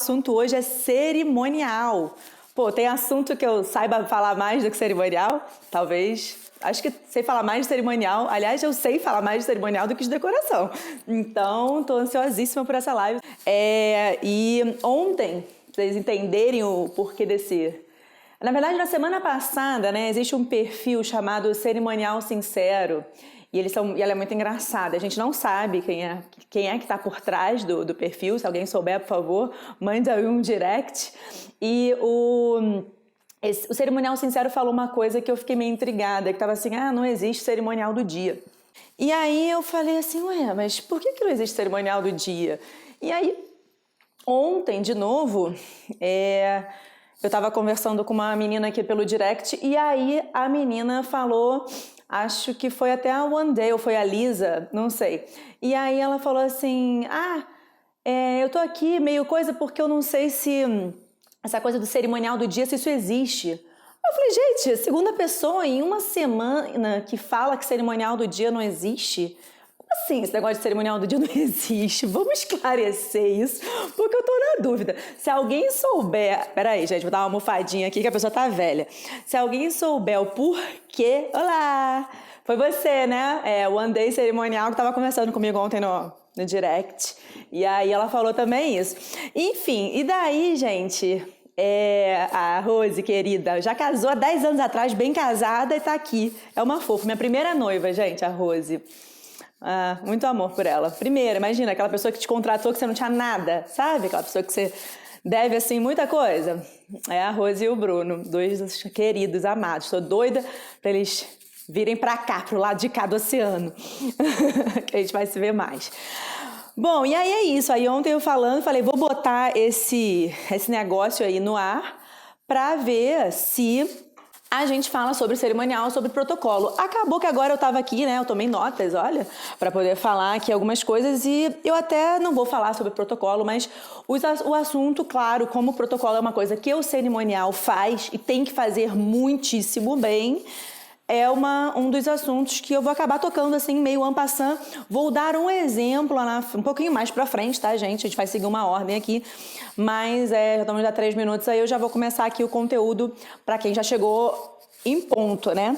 O assunto hoje é cerimonial. Pô, tem assunto que eu saiba falar mais do que cerimonial? Talvez. Acho que sei falar mais de cerimonial. Aliás, eu sei falar mais de cerimonial do que de decoração. Então, tô ansiosíssima por essa live. E ontem, pra vocês entenderem o porquê desse... Na verdade, na semana passada, né, existe um perfil chamado Cerimonial Sincero. E ela é muito engraçada. A gente não sabe quem é que está por trás do perfil. Se alguém souber, por favor, mande aí um direct. E o Cerimonial Sincero falou uma coisa que eu fiquei meio intrigada, que estava assim, não existe cerimonial do dia. E aí eu falei assim, ué, mas por que não existe cerimonial do dia? E aí, ontem, de novo, eu estava conversando com uma menina aqui pelo direct, e aí a menina falou... Acho que foi até a One Day, ou foi a Lisa, não sei. E aí ela falou assim, eu tô aqui meio coisa porque eu não sei se essa coisa do cerimonial do dia, se isso existe. Eu falei, gente, segunda pessoa em uma semana que fala que cerimonial do dia não existe... Assim, esse negócio de cerimonial do dia não existe. Vamos esclarecer isso, porque eu tô na dúvida. Se alguém souber... Peraí, gente, vou dar uma almofadinha aqui que a pessoa tá velha. Se alguém souber o porquê... Olá! Foi você, né? O One Day cerimonial que tava conversando comigo ontem no direct. E aí ela falou também isso. Enfim, e daí, gente... a Rose, querida, já casou há 10 anos atrás, bem casada, e tá aqui. É uma fofa. Minha primeira noiva, gente, a Rose. Muito amor por ela. Primeiro, imagina, aquela pessoa que te contratou que você não tinha nada, sabe? Aquela pessoa que você deve, assim, muita coisa. É a Rose e o Bruno, dois queridos, amados. Tô doida pra eles virem pra cá, pro lado de cá do oceano. Que a gente vai se ver mais. Bom, e aí é isso. Aí ontem eu falei, vou botar esse negócio aí no ar pra ver se... a gente fala sobre cerimonial, sobre protocolo. Acabou que agora eu tava aqui, né? Eu tomei notas, olha, para poder falar aqui algumas coisas e eu até não vou falar sobre protocolo, mas o assunto, claro, como o protocolo é uma coisa que o cerimonial faz e tem que fazer muitíssimo bem, é um dos assuntos que eu vou acabar tocando assim, meio en passant. Vou dar um exemplo um pouquinho mais pra frente, tá, gente? A gente vai seguir uma ordem aqui, mas já estamos há 3 minutos, aí eu já vou começar aqui o conteúdo pra quem já chegou em ponto, né?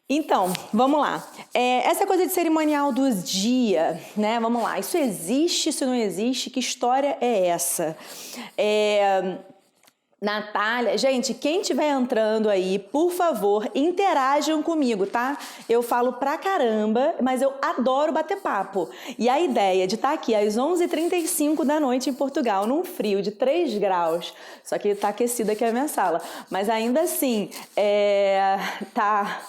Então, vamos lá. Essa coisa de cerimonial dos dias, né? Vamos lá. Isso existe, isso não existe? Que história é essa? Natália, gente, quem estiver entrando aí, por favor, interajam comigo, tá? Eu falo pra caramba, mas eu adoro bater papo. E a ideia de estar aqui às 11h35 da noite em Portugal, num frio de 3 graus, só que tá aquecida aqui a minha sala, mas ainda assim, tá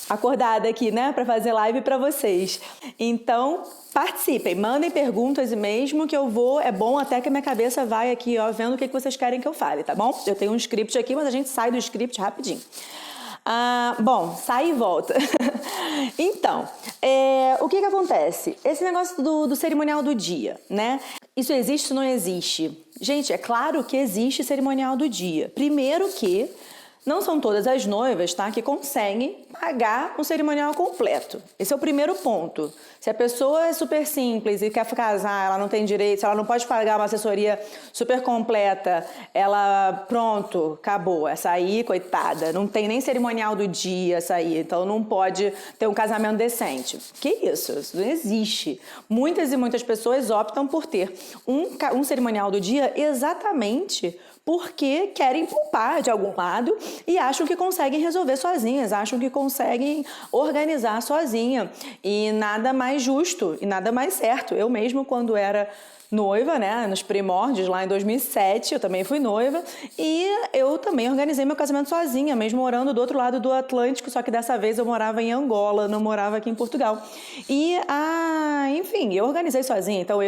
acordada aqui, né, pra fazer live pra vocês. Então... participem, mandem perguntas e mesmo que eu vou, é bom até que a minha cabeça vai aqui, ó, vendo o que vocês querem que eu fale, tá bom? Eu tenho um script aqui, mas a gente sai do script rapidinho. Bom, sai e volta. Então, o que acontece? Esse negócio do cerimonial do dia, né? Isso existe ou não existe? Gente, é claro que existe cerimonial do dia. Primeiro que não são todas as noivas, tá, que conseguem pagar um cerimonial completo. Esse é o primeiro ponto. Se a pessoa é super simples e quer casar, ela não tem direito, se ela não pode pagar uma assessoria super completa, ela, pronto, acabou. Essa aí, coitada, não tem nem cerimonial do dia, essa aí, então não pode ter um casamento decente. Que isso? Isso não existe. Muitas e muitas pessoas optam por ter um cerimonial do dia exatamente porque querem poupar de algum lado e acham que conseguem resolver sozinhas, acham que conseguem organizar sozinha. E nada mais justo e nada mais certo. Eu mesmo, quando era noiva, né, nos primórdios, lá em 2007, eu também fui noiva e eu também organizei meu casamento sozinha, mesmo morando do outro lado do Atlântico, só que dessa vez eu morava em Angola, não morava aqui em Portugal. E, enfim, eu organizei sozinha, então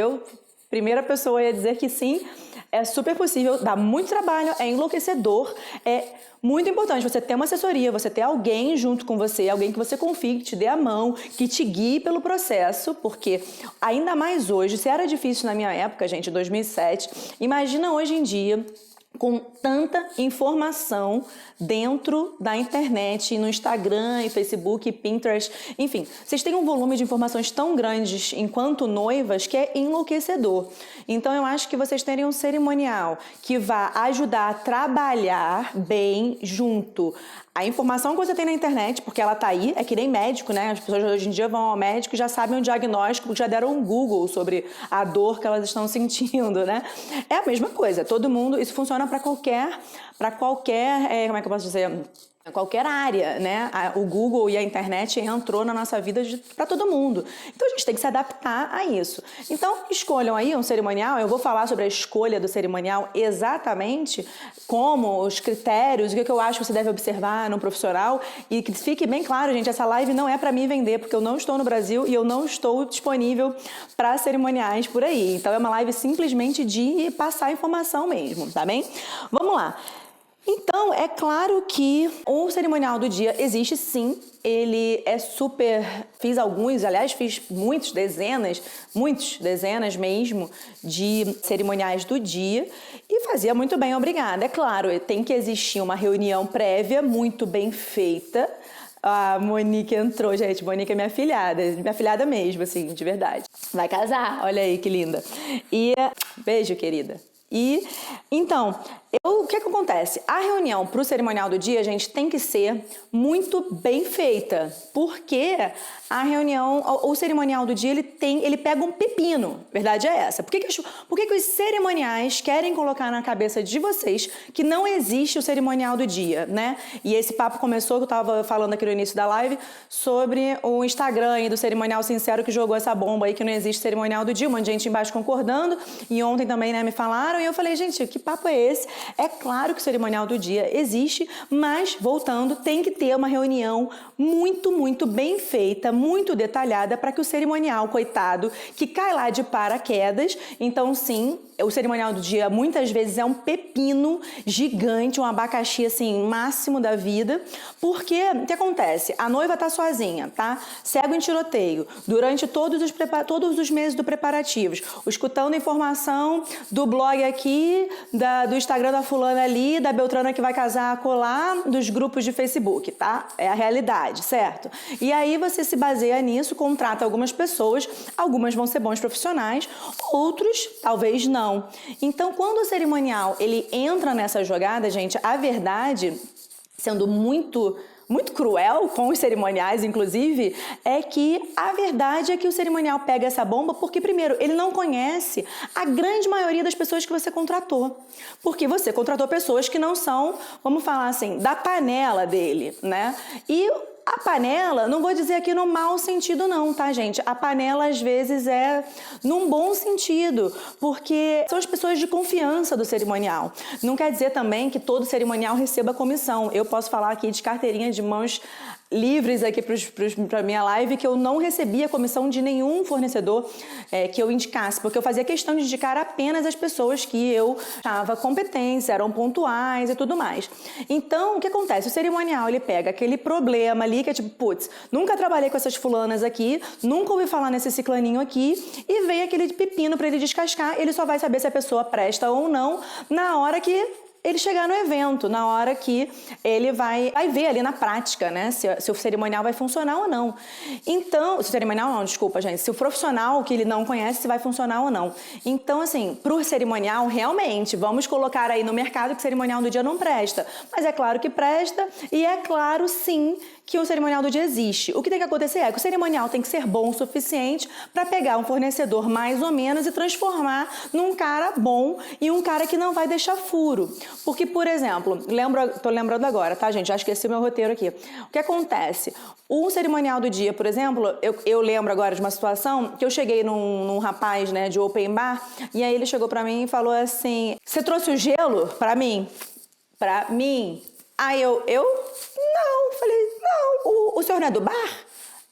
primeira pessoa ia dizer que sim, é super possível, dá muito trabalho, é enlouquecedor, é muito importante você ter uma assessoria, você ter alguém junto com você, alguém que você confie, que te dê a mão, que te guie pelo processo, porque ainda mais hoje, se era difícil na minha época, gente, 2007, imagina hoje em dia, com tanta informação dentro da internet, no Instagram, Facebook, Pinterest, enfim, vocês têm um volume de informações tão grandes enquanto noivas que é enlouquecedor. Então eu acho que vocês terem um cerimonial que vá ajudar a trabalhar bem junto a informação que você tem na internet, porque ela tá aí, é que nem médico, né? As pessoas hoje em dia vão ao médico e já sabem um diagnóstico, já deram um Google sobre a dor que elas estão sentindo, né? É a mesma coisa, todo mundo, isso funciona para qualquer, como é que eu posso dizer? Qualquer área, né? O Google e a internet entrou na nossa vida para todo mundo. Então a gente tem que se adaptar a isso. Então escolham aí um cerimonial. Eu vou falar sobre a escolha do cerimonial exatamente como os critérios, o que eu acho que você deve observar num profissional e que fique bem claro, gente, essa live não é para mim vender, porque eu não estou no Brasil e eu não estou disponível para cerimoniais por aí. Então é uma live simplesmente de passar informação mesmo, tá bem? Vamos lá. Então, é claro que o cerimonial do dia existe sim, ele é super... Fiz alguns, aliás, fiz dezenas mesmo de cerimoniais do dia e fazia muito bem, obrigada. É claro, tem que existir uma reunião prévia muito bem feita. A Monique entrou, gente. Monique é minha afilhada mesmo, assim, de verdade. Vai casar, olha aí que linda. E beijo, querida. E então, o que acontece? A reunião para o cerimonial do dia, gente, tem que ser muito bem feita, porque a reunião, o cerimonial do dia, ele pega um pepino, verdade é essa. Por que os cerimoniais querem colocar na cabeça de vocês que não existe o cerimonial do dia, né? E esse papo começou, que eu estava falando aqui no início da live, sobre o Instagram e do cerimonial sincero que jogou essa bomba aí que não existe cerimonial do dia, um monte de gente embaixo concordando, e ontem também, né, me falaram, e eu falei, gente, que papo é esse? É claro que o cerimonial do dia existe, mas, voltando, tem que ter uma reunião muito bem feita, muito detalhada, para que o cerimonial, coitado, que cai lá de paraquedas, então sim, o cerimonial do dia muitas vezes é um pepino gigante, um abacaxi assim, máximo da vida, porque o que acontece? A noiva tá sozinha, tá? Cego em tiroteio, durante todos os meses do preparativos, escutando informação do blog aqui, do Instagram da fulana ali, da Beltrana que vai casar acolá, dos grupos de Facebook, tá? É a realidade, certo? E aí você se baseia nisso, contrata algumas pessoas, algumas vão ser bons profissionais, outros talvez não. Então, quando o cerimonial ele entra nessa jogada, gente, a verdade, sendo muito cruel com os cerimoniais, inclusive, é que a verdade é que o cerimonial pega essa bomba porque, primeiro, ele não conhece a grande maioria das pessoas que você contratou. Porque você contratou pessoas que não são, vamos falar assim, da panela dele, né? E a panela, não vou dizer aqui no mau sentido não, tá, gente? A panela, às vezes, é num bom sentido, porque são as pessoas de confiança do cerimonial. Não quer dizer também que todo cerimonial receba comissão. Eu posso falar aqui de carteirinha de mãos livres aqui para minha live, que eu não recebia comissão de nenhum fornecedor que eu indicasse, porque eu fazia questão de indicar apenas as pessoas que eu achava competentes, eram pontuais e tudo mais. Então, o que acontece? O cerimonial, ele pega aquele problema ali, que é tipo, putz, nunca trabalhei com essas fulanas aqui, nunca ouvi falar nesse ciclaninho aqui, e vem aquele pepino para ele descascar, ele só vai saber se a pessoa presta ou não na hora que ele chegar no evento, na hora que ele vai ver ali na prática, né, se o cerimonial vai funcionar ou não. Então, se o cerimonial não, desculpa, gente, se o profissional que ele não conhece se vai funcionar ou não. Então, assim, pro cerimonial, realmente, vamos colocar aí no mercado que o cerimonial do dia não presta. Mas é claro que presta e é claro, sim, que o cerimonial do dia existe. O que tem que acontecer é que o cerimonial tem que ser bom o suficiente para pegar um fornecedor mais ou menos e transformar num cara bom e um cara que não vai deixar furo. Porque, por exemplo, tô lembrando agora, tá, gente? Já esqueci o meu roteiro aqui. O que acontece? O cerimonial do dia, por exemplo, eu lembro agora de uma situação que eu cheguei num rapaz, né, de open bar, e aí ele chegou pra mim e falou assim, você trouxe o gelo pra mim? Pra mim? Aí eu? Não. Falei, não. O senhor não é do bar?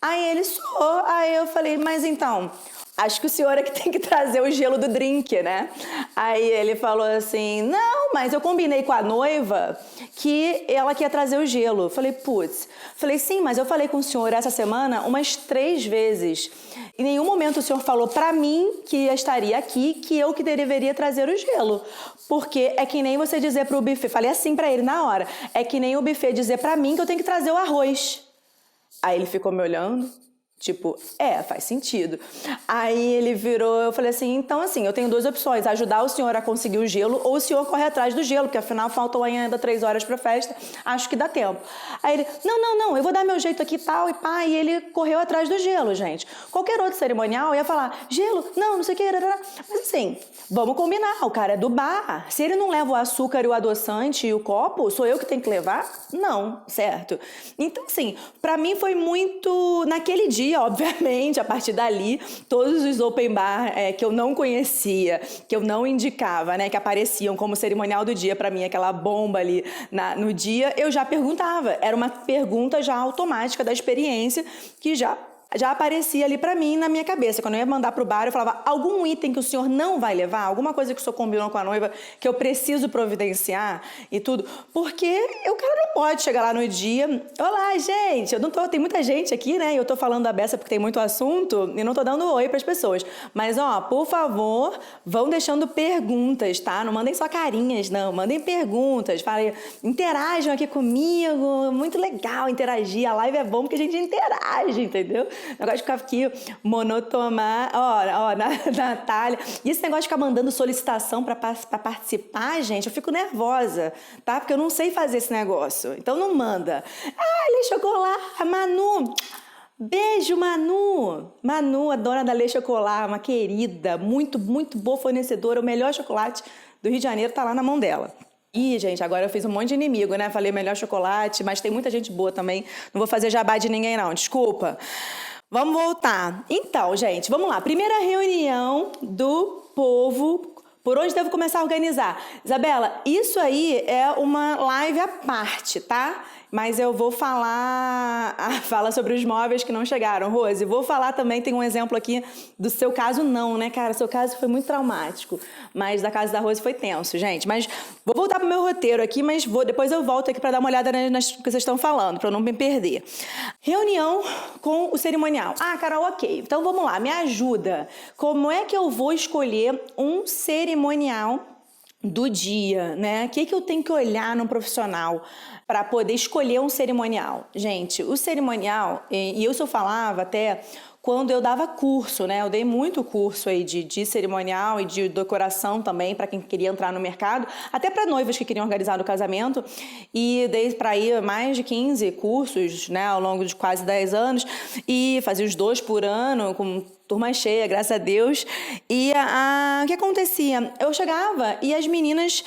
Aí ele, sou. Aí eu falei, mas então, acho que o senhor é que tem que trazer o gelo do drink, né? Aí ele falou assim, não, mas eu combinei com a noiva que ela quer trazer o gelo. Falei, putz. Falei, sim, mas eu falei com o senhor essa semana umas 3 vezes. Em nenhum momento o senhor falou pra mim que estaria aqui, que eu que deveria trazer o gelo. Porque é que nem você dizer pro buffet, falei assim pra ele na hora, é que nem o buffet dizer pra mim que eu tenho que trazer o arroz. Aí ele ficou me olhando, tipo, faz sentido. Aí ele virou, eu falei assim, então assim, eu tenho 2 opções, ajudar o senhor a conseguir o gelo ou o senhor correr atrás do gelo, porque afinal faltam ainda 3 horas pra festa, acho que dá tempo. Aí ele, não, eu vou dar meu jeito aqui e tal, e pá, e ele correu atrás do gelo, gente. Qualquer outro cerimonial ia falar, gelo, não sei o que, mas assim, vamos combinar, o cara é do bar, se ele não leva o açúcar e o adoçante e o copo, sou eu que tenho que levar? Não, certo? Então assim, pra mim foi muito, naquele dia, obviamente, a partir dali, todos os open bar que eu não conhecia, que eu não indicava, né, que apareciam como cerimonial do dia para mim, aquela bomba ali no dia, eu já perguntava. Era uma pergunta já automática da experiência que já aparecia ali pra mim na minha cabeça. Quando eu ia mandar pro bar, eu falava, algum item que o senhor não vai levar? Alguma coisa que o senhor combinou com a noiva que eu preciso providenciar e tudo? Porque o cara não pode chegar lá no dia, olá, gente, tem muita gente aqui, né? E eu tô falando da beça porque tem muito assunto e não tô dando oi pras pessoas. Mas, por favor, vão deixando perguntas, tá? Não mandem só carinhas, não. Mandem perguntas. Falem, interajam aqui comigo. Muito legal interagir. A live é bom porque a gente interage, entendeu? Negócio de ficar aqui monotomar, Natália. E esse negócio de ficar mandando solicitação para participar, gente, eu fico nervosa, tá? Porque eu não sei fazer esse negócio. Então não manda. Lê Chocolat, Manu. Beijo, Manu. Manu, a dona da Lê Chocolat, uma querida, muito, muito boa fornecedora. O melhor chocolate do Rio de Janeiro tá lá na mão dela. Ih, gente, agora eu fiz um monte de inimigo, né? Falei melhor chocolate, mas tem muita gente boa também. Não vou fazer jabá de ninguém, não. Desculpa. Vamos voltar. Então, gente, vamos lá. Primeira reunião do povo. Por onde devo começar a organizar? Isabela, isso aí é uma live à parte, tá? Mas eu vou fala sobre os móveis que não chegaram. Rose, vou falar também, tem um exemplo aqui do seu caso não, né, cara? Seu caso foi muito traumático, mas da casa da Rose foi tenso, gente. Mas vou voltar pro meu roteiro aqui, mas depois eu volto aqui para dar uma olhada nas que vocês estão falando, para eu não me perder. Reunião com o cerimonial. Carol, ok. Então vamos lá, me ajuda. Como é que eu vou escolher um cerimonial do dia, né? O que eu tenho que olhar num profissional para poder escolher um cerimonial? Gente, o cerimonial, e eu falava até quando eu dava curso, né? Eu dei muito curso aí de cerimonial e de decoração também para quem queria entrar no mercado, até para noivas que queriam organizar o casamento, e dei para ir mais de 15 cursos, né, ao longo de quase 10 anos, e fazia os 2 por ano, com turma cheia, graças a Deus. E o que acontecia? Eu chegava e as meninas,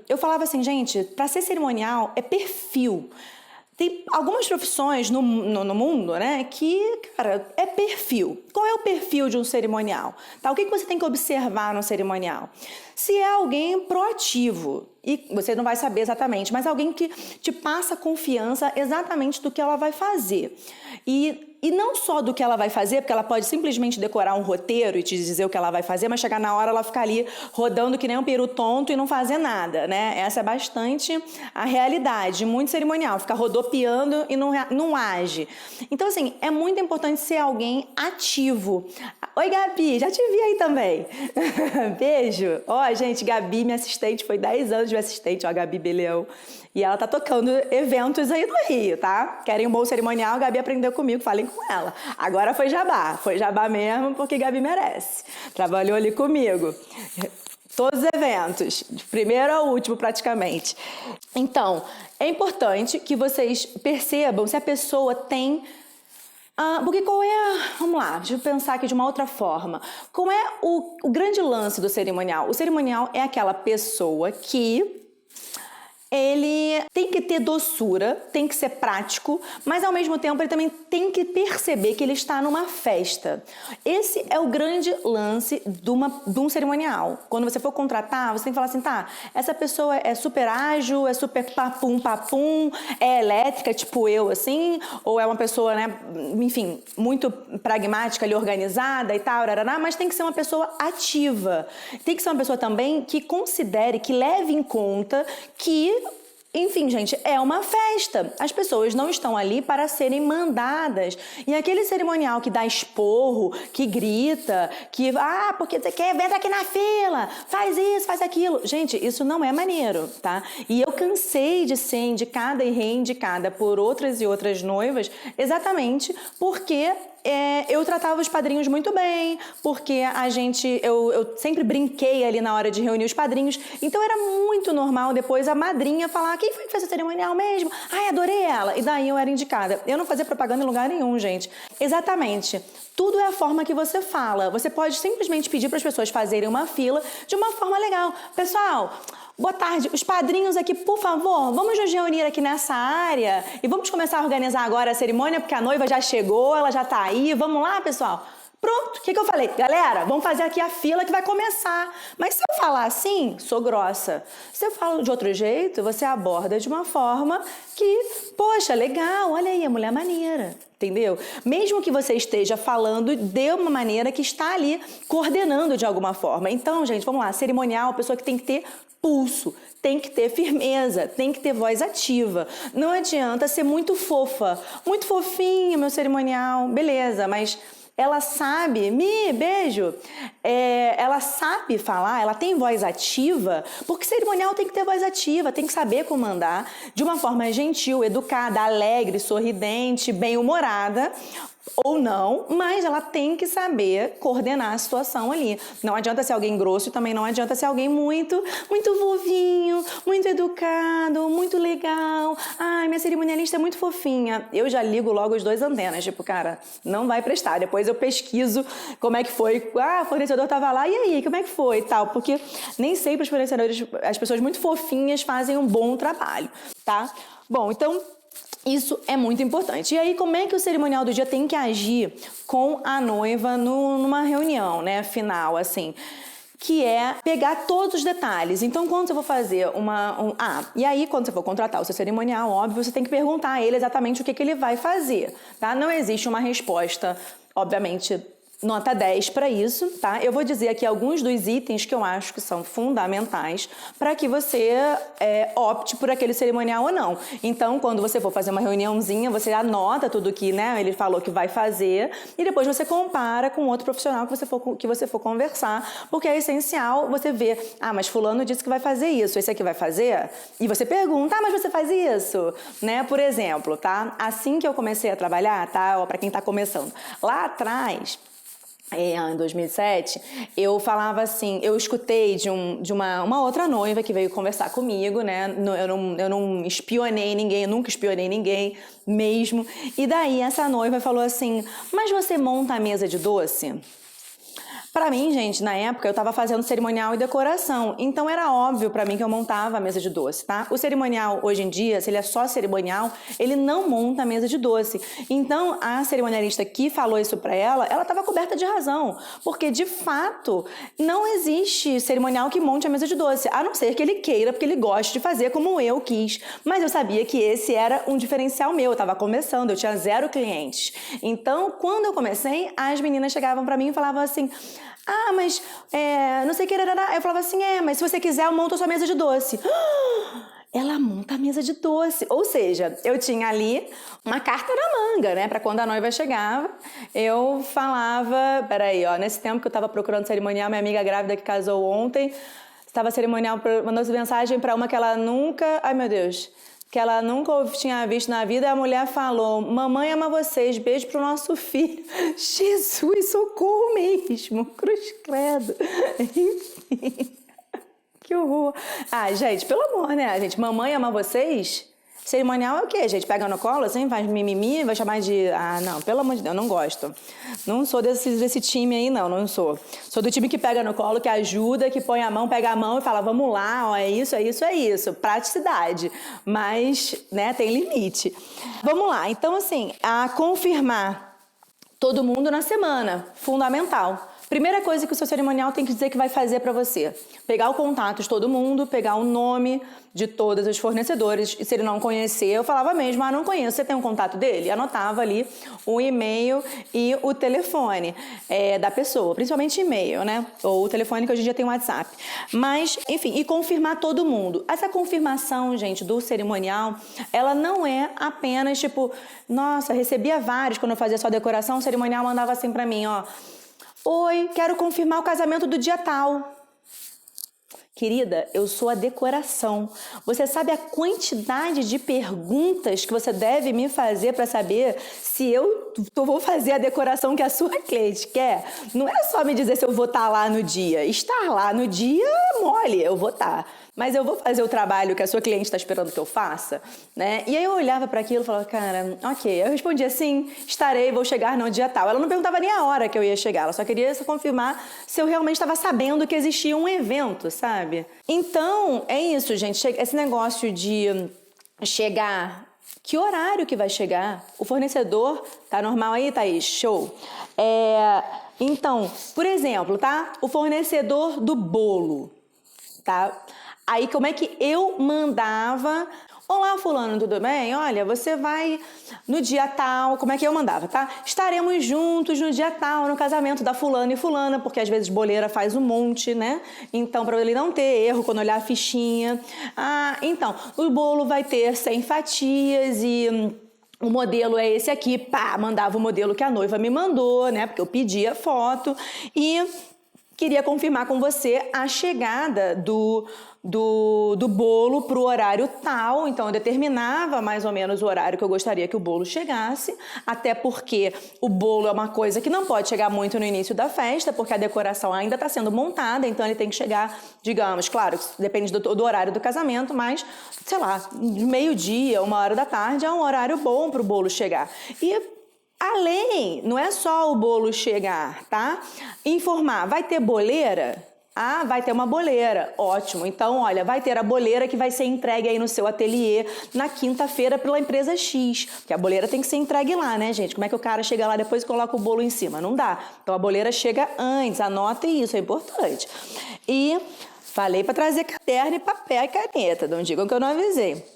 eu falava assim, gente, para ser cerimonial é perfil. Tem algumas profissões no mundo, né, que, cara, é perfil. Qual é o perfil de um cerimonial? Tá? O que você tem que observar no cerimonial? Se é alguém proativo, e você não vai saber exatamente, mas alguém que te passa confiança exatamente do que ela vai fazer. E não só do que ela vai fazer, porque ela pode simplesmente decorar um roteiro e te dizer o que ela vai fazer, mas chegar na hora ela ficar ali rodando que nem um peru tonto e não fazer nada, né? Essa é bastante a realidade, muito cerimonial, ficar rodopiando e não age. Então, assim, é muito importante ser alguém ativo. Oi, Gabi, já te vi aí também. Beijo. Gente, Gabi, minha assistente, foi 10 anos de assistente, a Gabi Beleão. E ela tá tocando eventos aí no Rio, tá? Querem um bom cerimonial, a Gabi aprendeu comigo, falem com ela. Agora foi jabá mesmo, porque Gabi merece. Trabalhou ali comigo. Todos os eventos, de primeiro ao último praticamente. Então, é importante que vocês percebam se a pessoa tem... porque vamos lá, deixa eu pensar aqui de uma outra forma. Qual é o grande lance do cerimonial? O cerimonial é aquela pessoa que ele tem que ter doçura, tem que ser prático, mas ao mesmo tempo ele também tem que perceber que ele está numa festa. Esse é o grande lance de um cerimonial. Quando você for contratar, você tem que falar assim, tá, essa pessoa é super ágil, é super papum, é elétrica, tipo eu, assim, ou é uma pessoa, né, enfim, muito pragmática ali, organizada e tal, mas tem que ser uma pessoa ativa. Tem que ser uma pessoa também que considere, que leve em conta que, enfim, gente, é uma festa. As pessoas não estão ali para serem mandadas. E aquele cerimonial que dá esporro, que grita, que, porque você quer, entra aqui na fila, faz isso, faz aquilo. Gente, isso não é maneiro, tá? E eu cansei de ser indicada e reindicada por outras e outras noivas exatamente porque eu tratava os padrinhos muito bem, porque eu sempre brinquei ali na hora de reunir os padrinhos, então era muito normal depois a madrinha falar, quem foi que fez a cerimonial mesmo? Ai, adorei ela, e daí eu era indicada. Eu não fazia propaganda em lugar nenhum, gente. Exatamente. Tudo é a forma que você fala. Você pode simplesmente pedir para as pessoas fazerem uma fila de uma forma legal. Pessoal, boa tarde. Os padrinhos aqui, por favor, vamos nos reunir aqui nessa área e vamos começar a organizar agora a cerimônia, porque a noiva já chegou, ela já tá aí. Vamos lá, pessoal? Pronto, o que eu falei? Galera, vamos fazer aqui a fila que vai começar. Mas se eu falar assim, sou grossa. Se eu falo de outro jeito, você aborda de uma forma que, poxa, legal, olha aí, a mulher maneira. Entendeu? Mesmo que você esteja falando de uma maneira que está ali coordenando de alguma forma. Então, gente, vamos lá, cerimonial, a pessoa que tem que ter pulso, tem que ter firmeza, tem que ter voz ativa. Não adianta ser muito fofa, muito fofinha, meu cerimonial, beleza, mas ela sabe, beijo, ela sabe falar, ela tem voz ativa, porque cerimonial tem que ter voz ativa, tem que saber comandar de uma forma gentil, educada, alegre, sorridente, bem-humorada, ou não, mas ela tem que saber coordenar a situação ali. Não adianta ser alguém grosso e também não adianta ser alguém muito vovinho, muito educado, muito legal. Ai, minha cerimonialista é muito fofinha. Eu já ligo logo as 2 antenas, tipo, cara, não vai prestar. Depois eu pesquiso como é que foi. O fornecedor tava lá, e aí, como é que foi e tal? Porque nem sempre os fornecedores, as pessoas muito fofinhas fazem um bom trabalho, tá? Bom, então isso é muito importante. E aí, como é que o cerimonial do dia tem que agir com a noiva numa reunião, né, final, assim? Que é pegar todos os detalhes. Então, quando você for fazer e aí, quando você for contratar o seu cerimonial, óbvio, você tem que perguntar a ele exatamente o que ele vai fazer, tá? Não existe uma resposta, obviamente, nota 10 para isso, tá? Eu vou dizer aqui alguns dos itens que eu acho que são fundamentais para que você opte por aquele cerimonial ou não. Então, quando você for fazer uma reuniãozinha, você anota tudo que, né, ele falou que vai fazer e depois você compara com outro profissional que você for conversar, porque é essencial você ver, mas fulano disse que vai fazer isso, esse aqui vai fazer? E você pergunta, mas você faz isso? Né? Por exemplo, tá? Assim que eu comecei a trabalhar, tá? Para quem tá começando, lá atrás, em 2007, eu falava assim, eu escutei de uma outra noiva que veio conversar comigo, né? Eu não espionei ninguém, eu nunca espionei ninguém mesmo. E daí essa noiva falou assim, mas você monta a mesa de doce? Pra mim, gente, na época eu tava fazendo cerimonial e decoração, então era óbvio pra mim que eu montava a mesa de doce, tá? O cerimonial, hoje em dia, se ele é só cerimonial, ele não monta a mesa de doce. Então, a cerimonialista que falou isso pra ela tava coberta de razão, porque, de fato, não existe cerimonial que monte a mesa de doce, a não ser que ele queira, porque ele gosta de fazer como eu quis. Mas eu sabia que esse era um diferencial meu, eu tava começando, eu tinha 0 clientes. Então, quando eu comecei, as meninas chegavam pra mim e falavam assim, mas não sei o que, eu falava assim, mas se você quiser eu monto a sua mesa de doce. Ela monta a mesa de doce, ou seja, eu tinha ali uma carta na manga, né, para quando a noiva chegava, eu falava, peraí, nesse tempo que eu tava procurando cerimonial, minha amiga grávida que casou ontem, estava cerimonial, mandou mensagem para uma que ela nunca, que ela nunca tinha visto na vida, e a mulher falou, mamãe ama vocês, beijo pro nosso filho. Jesus, socorro mesmo, cruz credo. Enfim, que horror. Gente, pelo amor, né, gente? Mamãe ama vocês? Cerimonial é o quê, gente? Pega no colo, assim, faz mimimi, vai chamar de... Ah, não, pelo amor de Deus, não gosto. Não sou desse time aí, não sou. Sou do time que pega no colo, que ajuda, que põe a mão, pega a mão e fala, vamos lá, ó, é isso, é isso, é isso. Praticidade. Mas, né, tem limite. Vamos lá, então, assim, a confirmar todo mundo na semana, fundamental. Primeira coisa que o seu cerimonial tem que dizer que vai fazer para você. Pegar o contato de todo mundo, pegar o nome de todos os fornecedores. E se ele não conhecer, eu falava mesmo, não conheço, você tem um contato dele? E anotava ali o e-mail e o telefone da pessoa, principalmente e-mail, né? Ou o telefone que hoje em dia tem o WhatsApp. Mas, enfim, e confirmar todo mundo. Essa confirmação, gente, do cerimonial, ela não é apenas tipo, nossa, recebia vários quando eu fazia só decoração, o cerimonial mandava assim para mim, ó. Oi, quero confirmar o casamento do dia tal. Querida, eu sou a decoração. Você sabe a quantidade de perguntas que você deve me fazer para saber se eu vou fazer a decoração que a sua cliente quer? Não é só me dizer se eu vou estar lá no dia. Estar lá no dia, mole, eu vou estar. Mas eu vou fazer o trabalho que a sua cliente está esperando que eu faça, né? E aí eu olhava para aquilo e falava, cara, ok. Eu respondia assim, estarei, vou chegar no dia tal. Ela não perguntava nem a hora que eu ia chegar, ela só queria confirmar se eu realmente estava sabendo que existia um evento, sabe? Então, é isso, gente. Esse negócio de chegar, que horário que vai chegar? O fornecedor, tá normal aí, Thaís? Show. Então, por exemplo, tá? O fornecedor do bolo, tá? Aí, como é que eu mandava... Olá, fulano, tudo bem? Olha, você vai no dia tal... Como é que eu mandava, tá? Estaremos juntos no dia tal, no casamento da fulana e fulana, porque às vezes boleira faz um monte, né? Então, para ele não ter erro quando olhar a fichinha. Então, o bolo vai ter 100 fatias e... O modelo é esse aqui, pá, mandava o modelo que a noiva me mandou, né? Porque eu pedi a foto e... Queria confirmar com você a chegada do bolo para o horário tal. Então, eu determinava mais ou menos o horário que eu gostaria que o bolo chegasse, até porque o bolo é uma coisa que não pode chegar muito no início da festa, porque a decoração ainda está sendo montada, então ele tem que chegar, digamos, claro, depende do horário do casamento, mas, sei lá, meio-dia, 1h da tarde é um horário bom para o bolo chegar. Além, não é só o bolo chegar, tá? Informar, vai ter boleira? Vai ter uma boleira. Ótimo. Então, olha, vai ter a boleira que vai ser entregue aí no seu ateliê na quinta-feira pela empresa X. Porque a boleira tem que ser entregue lá, né, gente? Como é que o cara chega lá depois e coloca o bolo em cima? Não dá. Então, a boleira chega antes. Anotem isso, é importante. E falei para trazer caderno e papel e caneta. Não digam que eu não avisei.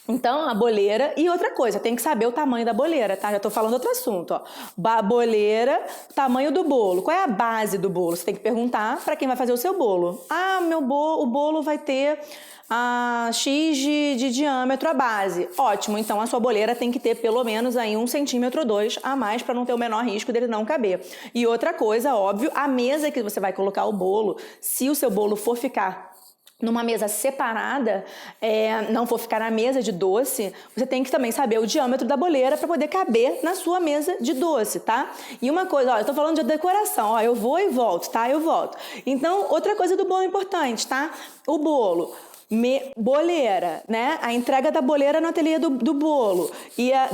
Então, a boleira... E outra coisa, tem que saber o tamanho da boleira, tá? Já tô falando outro assunto, ó. Boleira, tamanho do bolo. Qual é a base do bolo? Você tem que perguntar para quem vai fazer o seu bolo. O bolo vai ter X de diâmetro a base. Ótimo, então a sua boleira tem que ter pelo menos aí 1 centímetro ou 2 a mais para não ter o menor risco dele não caber. E outra coisa, óbvio, a mesa que você vai colocar o bolo, se o seu bolo for ficar numa mesa separada, não for ficar na mesa de doce, você tem que também saber o diâmetro da boleira para poder caber na sua mesa de doce, tá? E uma coisa, eu tô falando de decoração, eu vou e volto, tá? Eu volto. Então, outra coisa do bolo importante, tá? O bolo. Boleira, né? A entrega da boleira no ateliê do bolo e a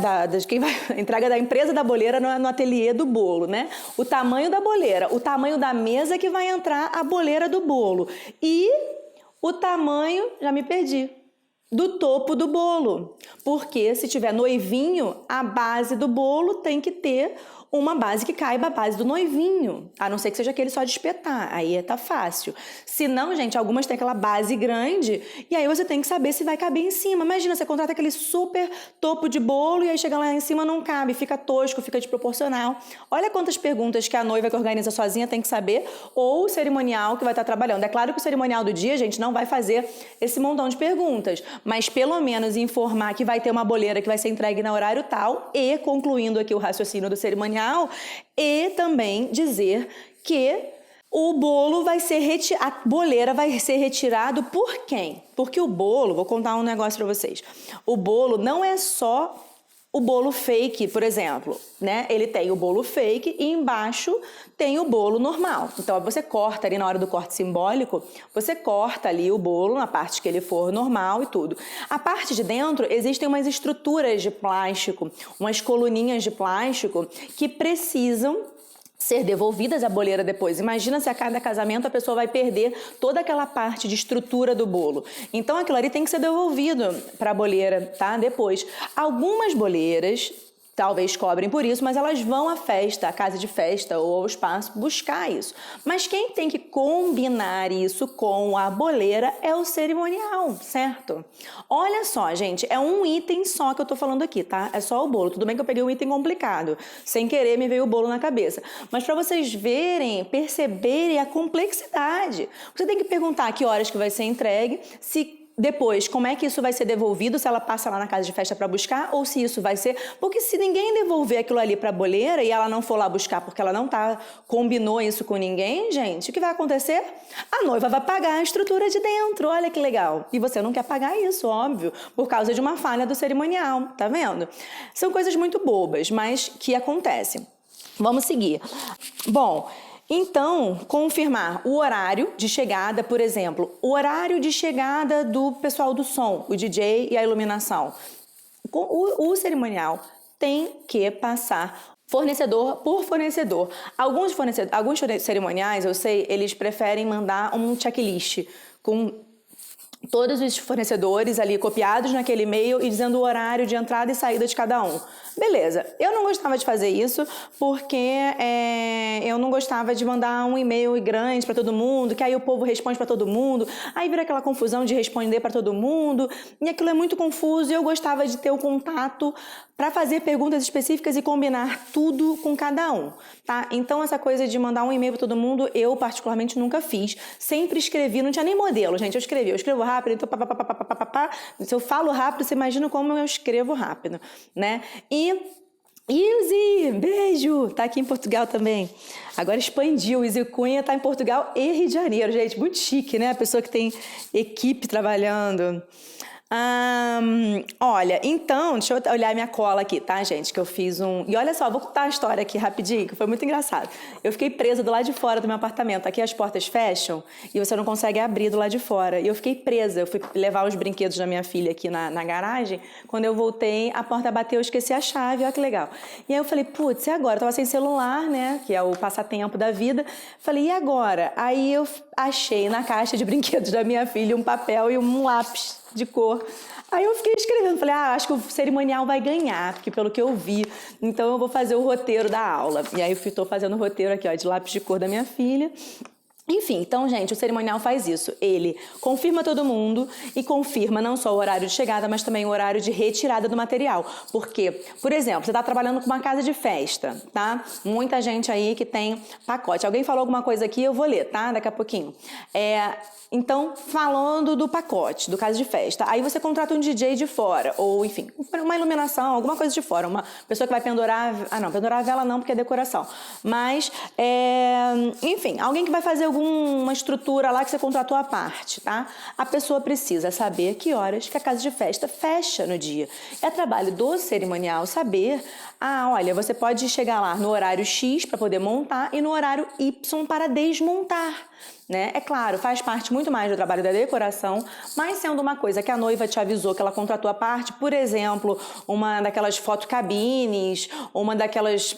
entrega da empresa da boleira no ateliê do bolo, né? O tamanho da boleira, o tamanho da mesa que vai entrar a boleira do bolo e o tamanho, já me perdi, do topo do bolo. Porque se tiver noivinho, a base do bolo tem que ter uma base que caiba a base do noivinho. A não ser que seja aquele só de espetar. Aí tá fácil. Se não, gente, algumas têm aquela base grande e aí você tem que saber se vai caber em cima. Imagina, você contrata aquele super topo de bolo e aí chega lá em cima não cabe, fica tosco, fica desproporcional. Olha quantas perguntas que a noiva que organiza sozinha tem que saber ou o cerimonial que vai estar trabalhando. É claro que o cerimonial do dia, gente, não vai fazer esse montão de perguntas, mas pelo menos informar que vai ter uma boleira que vai ser entregue no horário tal e, concluindo aqui o raciocínio do cerimonial, e também dizer que o bolo vai ser a boleira vai ser retirado por quem? Porque o bolo, vou contar um negócio para vocês. O bolo não é só O bolo fake, por exemplo, né? Ele tem o bolo fake e embaixo tem o bolo normal. Então, você corta ali na hora do corte simbólico, você corta ali o bolo na parte que ele for normal e tudo. A parte de dentro, existem umas estruturas de plástico, umas coluninhas de plástico que precisam ser devolvidas à boleira depois. Imagina se a cada casamento a pessoa vai perder toda aquela parte de estrutura do bolo. Então aquilo ali tem que ser devolvido para a boleira, tá? Depois. Algumas boleiras talvez cobrem por isso, mas elas vão à festa, à casa de festa ou ao espaço buscar isso. Mas quem tem que combinar isso com a boleira é o cerimonial, certo? Olha só, gente, é um item só que eu tô falando aqui, tá? É só o bolo. Tudo bem que eu peguei um item complicado. Sem querer me veio o bolo na cabeça. Mas para vocês verem, perceberem a complexidade. Você tem que perguntar que horas que vai ser entregue, se depois, como é que isso vai ser devolvido, se ela passa lá na casa de festa para buscar, ou se isso vai ser... Porque se ninguém devolver aquilo ali para a boleira e ela não for lá buscar porque ela não combinou isso com ninguém, gente, o que vai acontecer? A noiva vai pagar a estrutura de dentro, olha que legal. E você não quer pagar isso, óbvio, por causa de uma falha do cerimonial, tá vendo? São coisas muito bobas, mas que acontecem. Vamos seguir. Bom... Então, confirmar o horário de chegada, por exemplo, o horário de chegada do pessoal do som, o DJ e a iluminação. O cerimonial tem que passar fornecedor por fornecedor. Alguns cerimoniais, eu sei, eles preferem mandar um checklist com todos os fornecedores ali copiados naquele e-mail e dizendo o horário de entrada e saída de cada um. Beleza, eu não gostava de fazer isso porque eu não gostava de mandar um e-mail grande para todo mundo, que aí o povo responde para todo mundo, aí vira aquela confusão de responder para todo mundo, e aquilo é muito confuso, e eu gostava de ter o contato para fazer perguntas específicas e combinar tudo com cada um, tá? Então essa coisa de mandar um e-mail para todo mundo, eu particularmente nunca fiz. Sempre escrevi, não tinha nem modelo, gente, eu escrevo rápido, então se eu falo rápido, você imagina como eu escrevo rápido, né? E Izzy, beijo! Tá aqui em Portugal também. Agora expandiu, Izzy Cunha tá em Portugal e Rio de Janeiro, gente, muito chique, né? A pessoa que tem equipe trabalhando. Olha, então, deixa eu olhar minha cola aqui, tá, gente? Que eu fiz um... E olha só, vou contar a história aqui rapidinho, que foi muito engraçado. Eu fiquei presa do lado de fora do meu apartamento. Aqui as portas fecham e você não consegue abrir do lado de fora. E eu fiquei presa. Eu fui levar os brinquedos da minha filha aqui na garagem. Quando eu voltei, a porta bateu, eu esqueci a chave. Olha que legal. E aí eu falei, putz, e agora? Eu tava sem celular, né? Que é o passatempo da vida. Falei, e agora? Aí eu achei na caixa de brinquedos da minha filha um papel e um lápis de cor. Aí eu fiquei escrevendo, falei, acho que o cerimonial vai ganhar, porque pelo que eu vi, então eu vou fazer o roteiro da aula. E aí eu estou fazendo o roteiro aqui, ó, de lápis de cor da minha filha. Enfim, então, gente, o cerimonial faz isso. Ele confirma todo mundo e confirma não só o horário de chegada, mas também o horário de retirada do material. Porque, por exemplo, você está trabalhando com uma casa de festa, tá? Muita gente aí que tem pacote. Alguém falou alguma coisa aqui, eu vou ler, tá? Daqui a pouquinho. Então, falando do pacote, do casa de festa, aí você contrata um DJ de fora, ou enfim, uma iluminação, alguma coisa de fora, uma pessoa que vai pendurar... não, pendurar a vela não, porque é decoração. Mas, enfim, alguém que vai fazer alguma estrutura lá que você contratou à parte, tá? A pessoa precisa saber que horas que a casa de festa fecha no dia. É trabalho do cerimonial saber, olha, você pode chegar lá no horário X para poder montar e no horário Y para desmontar. Né? É claro, faz parte muito mais do trabalho da decoração, mas sendo uma coisa que a noiva te avisou que ela contratou à parte, por exemplo, uma daquelas fotocabines, uma daquelas,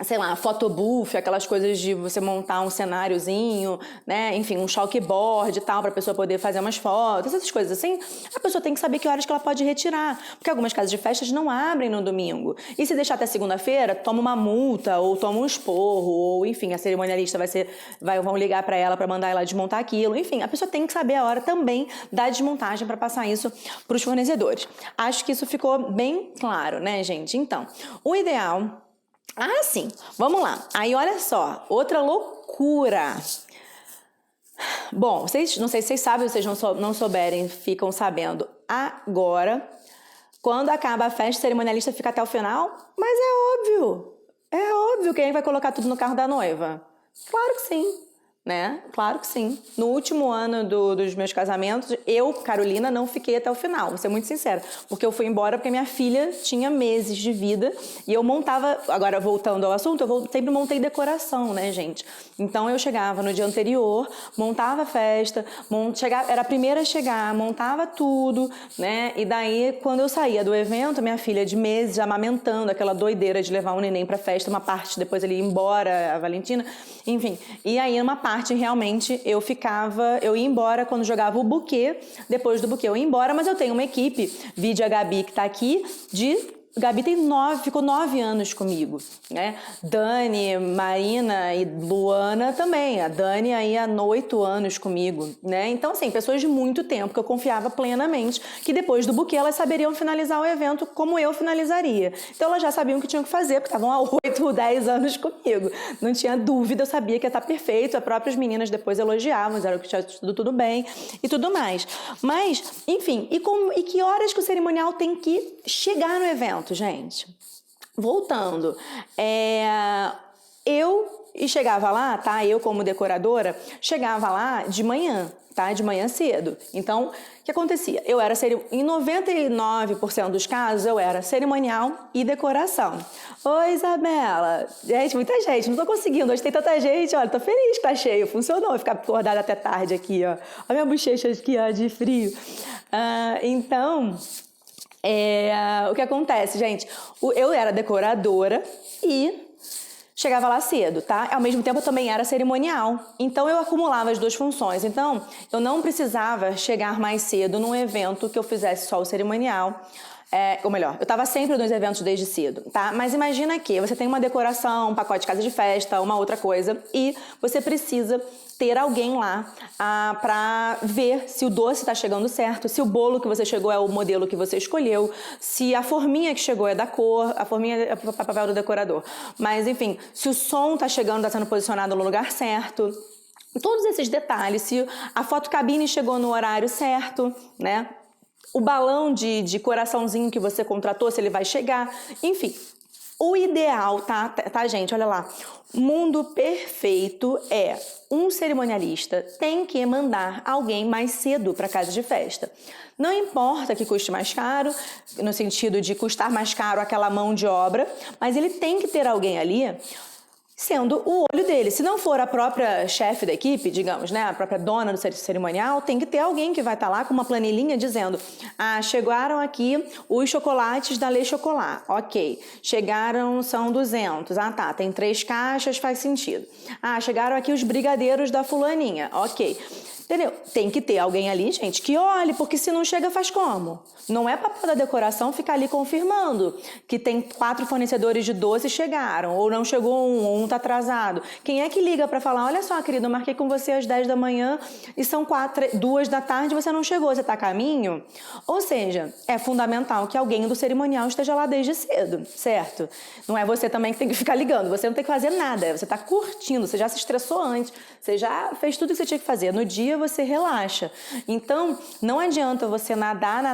sei lá, photobooth, aquelas coisas de você montar um cenáriozinho, né? Enfim, um chalkboard e tal, para a pessoa poder fazer umas fotos, essas coisas assim. A pessoa tem que saber que horas que ela pode retirar, porque algumas casas de festas não abrem no domingo. E se deixar até segunda-feira, toma uma multa, ou toma um esporro, ou enfim, a cerimonialista vão ligar para ela para mandar ela desmontar aquilo. Enfim, a pessoa tem que saber a hora também da desmontagem para passar isso para os fornecedores. Acho que isso ficou bem claro, né, gente? Então, o ideal... sim, vamos lá. Aí, olha só, outra loucura. Bom, não sei se vocês sabem, vocês não souberem, ficam sabendo agora. Quando acaba a festa, o cerimonialista fica até o final, mas é óbvio quem vai colocar tudo no carro da noiva. Claro que sim. né? Claro que sim. No último ano dos meus casamentos, eu, Carolina, não fiquei até o final, vou ser muito sincera. Porque eu fui embora porque minha filha tinha meses de vida e eu montava... Agora, voltando ao assunto, sempre montei decoração, né, gente? Então, eu chegava no dia anterior, montava a festa, era a primeira a chegar, montava tudo, né? E daí, quando eu saía do evento, minha filha de meses, amamentando, aquela doideira de levar o neném pra festa, uma parte, depois ele ia embora, a Valentina, enfim. E aí, uma parte, realmente, eu ia embora quando jogava o buquê, depois do buquê eu ia embora, mas eu tenho uma equipe, vide a Gabi que tá aqui, Gabi ficou 9 anos comigo, né? Dani, Marina e Luana também. A Dani aí há 8 anos comigo, né? Então, assim, pessoas de muito tempo que eu confiava plenamente que depois do buquê elas saberiam finalizar o evento como eu finalizaria. Então, elas já sabiam o que tinham que fazer, porque estavam há 8, 10 anos comigo. Não tinha dúvida, eu sabia que ia estar perfeito. As próprias meninas depois elogiavam, disseram que tinha tudo bem e tudo mais. Mas, enfim, e que horas que o cerimonial tem que chegar no evento, gente? Voltando, eu chegava lá, tá? Eu como decoradora, chegava lá de manhã, tá? De manhã cedo. Então, o que acontecia? Em 99% dos casos, eu era cerimonial e decoração. Oi, Isabela. Gente, muita gente, não tô conseguindo. Hoje tem tanta gente, olha, tô feliz que tá cheio. Funcionou ficar acordada até tarde aqui, ó. Olha a minha bochecha aqui, ó, de frio. Então... o que acontece, gente? Eu era decoradora e chegava lá cedo, tá? Ao mesmo tempo, eu também era cerimonial. Então, eu acumulava as duas funções. Então, eu não precisava chegar mais cedo num evento que eu fizesse só o cerimonial. Ou melhor, eu estava sempre nos eventos desde cedo, tá? Mas imagina que você tem uma decoração, um pacote de casa de festa, uma outra coisa, e você precisa ter alguém lá para ver se o doce está chegando certo, se o bolo que você chegou é o modelo que você escolheu, se a forminha que chegou é da cor, a forminha é o papel do decorador. Mas, enfim, se o som está chegando, está sendo posicionado no lugar certo. Todos esses detalhes, se a fotocabine chegou no horário certo, né? O balão de coraçãozinho que você contratou, se ele vai chegar. Enfim, o ideal, tá, gente? Olha lá. Mundo perfeito é um cerimonialista tem que mandar alguém mais cedo para casa de festa. Não importa que custe mais caro, no sentido de custar mais caro aquela mão de obra, mas ele tem que ter alguém ali sendo o olho dele. Se não for a própria chefe da equipe, digamos, né, a própria dona do cerimonial, tem que ter alguém que vai estar lá com uma planilhinha dizendo: chegaram aqui os chocolates da Le Chocolat. Ok. Chegaram, são 200. Tá, tem 3 caixas, faz sentido. Chegaram aqui os brigadeiros da fulaninha. Ok. Entendeu? Tem que ter alguém ali, gente, que olhe, porque se não chega, faz como? Não é papel da decoração ficar ali confirmando que tem 4 fornecedores de doce chegaram, ou não chegou ou um tá atrasado. Quem é que liga para falar: olha só, querido, eu marquei com você às 10 da manhã e são 2 da tarde e você não chegou, você tá a caminho? Ou seja, é fundamental que alguém do cerimonial esteja lá desde cedo, certo? Não é você também que tem que ficar ligando, você não tem que fazer nada, você tá curtindo, você já se estressou antes, você já fez tudo que você tinha que fazer. No dia você relaxa. Então, não adianta você nadar,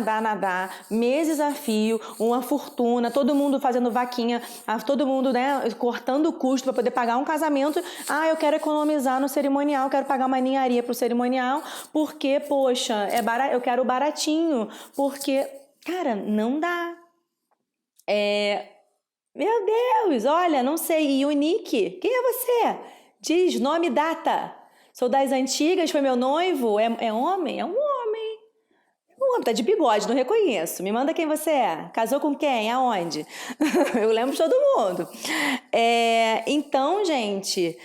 meses a fio, uma fortuna, todo mundo fazendo vaquinha, todo mundo, né, cortando o custo para poder pagar um casamento. Eu quero economizar no cerimonial, quero pagar uma ninharia pro cerimonial, porque, poxa, eu quero baratinho, porque, cara, não dá. Meu Deus, olha, não sei, e o Nick, quem é você? Diz nome e data. Sou das antigas, foi meu noivo? É homem? É um homem. Tá de bigode, não reconheço. Me manda quem você é. Casou com quem? Aonde? Eu lembro de todo mundo. Então, gente,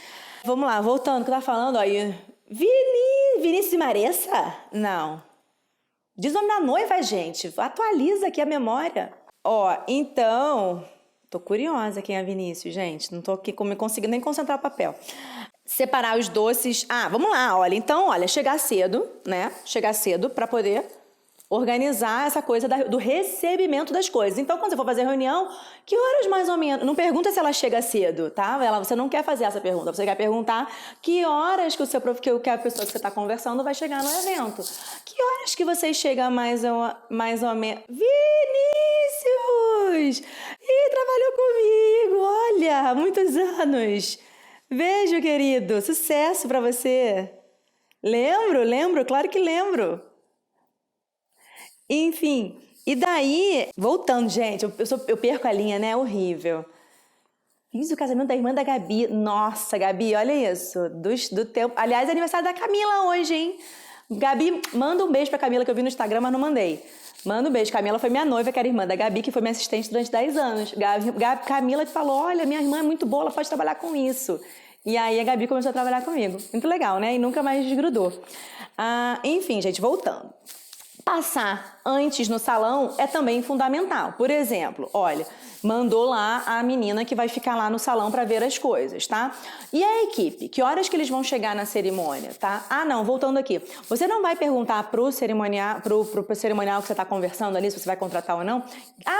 vamos lá, voltando, o que eu tava falando aí. Vinícius e Maressa? Não. Diz o nome da noiva, gente. Atualiza aqui a memória. Então... Tô curiosa quem é Vinícius, gente. Não tô aqui conseguindo nem concentrar o papel. Separar os doces. Vamos lá, olha. Então, olha, chegar cedo, né? Chegar cedo para poder organizar essa coisa do recebimento das coisas. Então, quando você for fazer reunião, que horas mais ou menos? Não pergunta se ela chega cedo, tá? Você não quer fazer essa pergunta. Você quer perguntar que horas que que a pessoa que você está conversando vai chegar no evento. Que horas que você chega mais ou menos? Vinícius! Ih, trabalhou comigo, olha, há muitos anos. Beijo, querido. Sucesso pra você. Lembro, claro que lembro. Enfim, e daí, voltando, gente, eu perco a linha, né? Horrível. Fiz o casamento da irmã da Gabi. Nossa, Gabi, olha isso. Do tempo. Aliás, é aniversário da Camila hoje, hein? Gabi, manda um beijo pra Camila que eu vi no Instagram, mas não mandei. Manda um beijo. Camila foi minha noiva, que era irmã da Gabi, que foi minha assistente durante 10 anos. Camila que falou: olha, minha irmã é muito boa, ela pode trabalhar com isso. E aí a Gabi começou a trabalhar comigo. Muito legal, né? E nunca mais desgrudou. Enfim, gente, voltando. Passar antes no salão é também fundamental. Por exemplo, olha, mandou lá a menina que vai ficar lá no salão para ver as coisas, tá? E a equipe? Que horas que eles vão chegar na cerimônia, tá? Não, voltando aqui. Você não vai perguntar pro cerimonial que você está conversando ali, se você vai contratar ou não.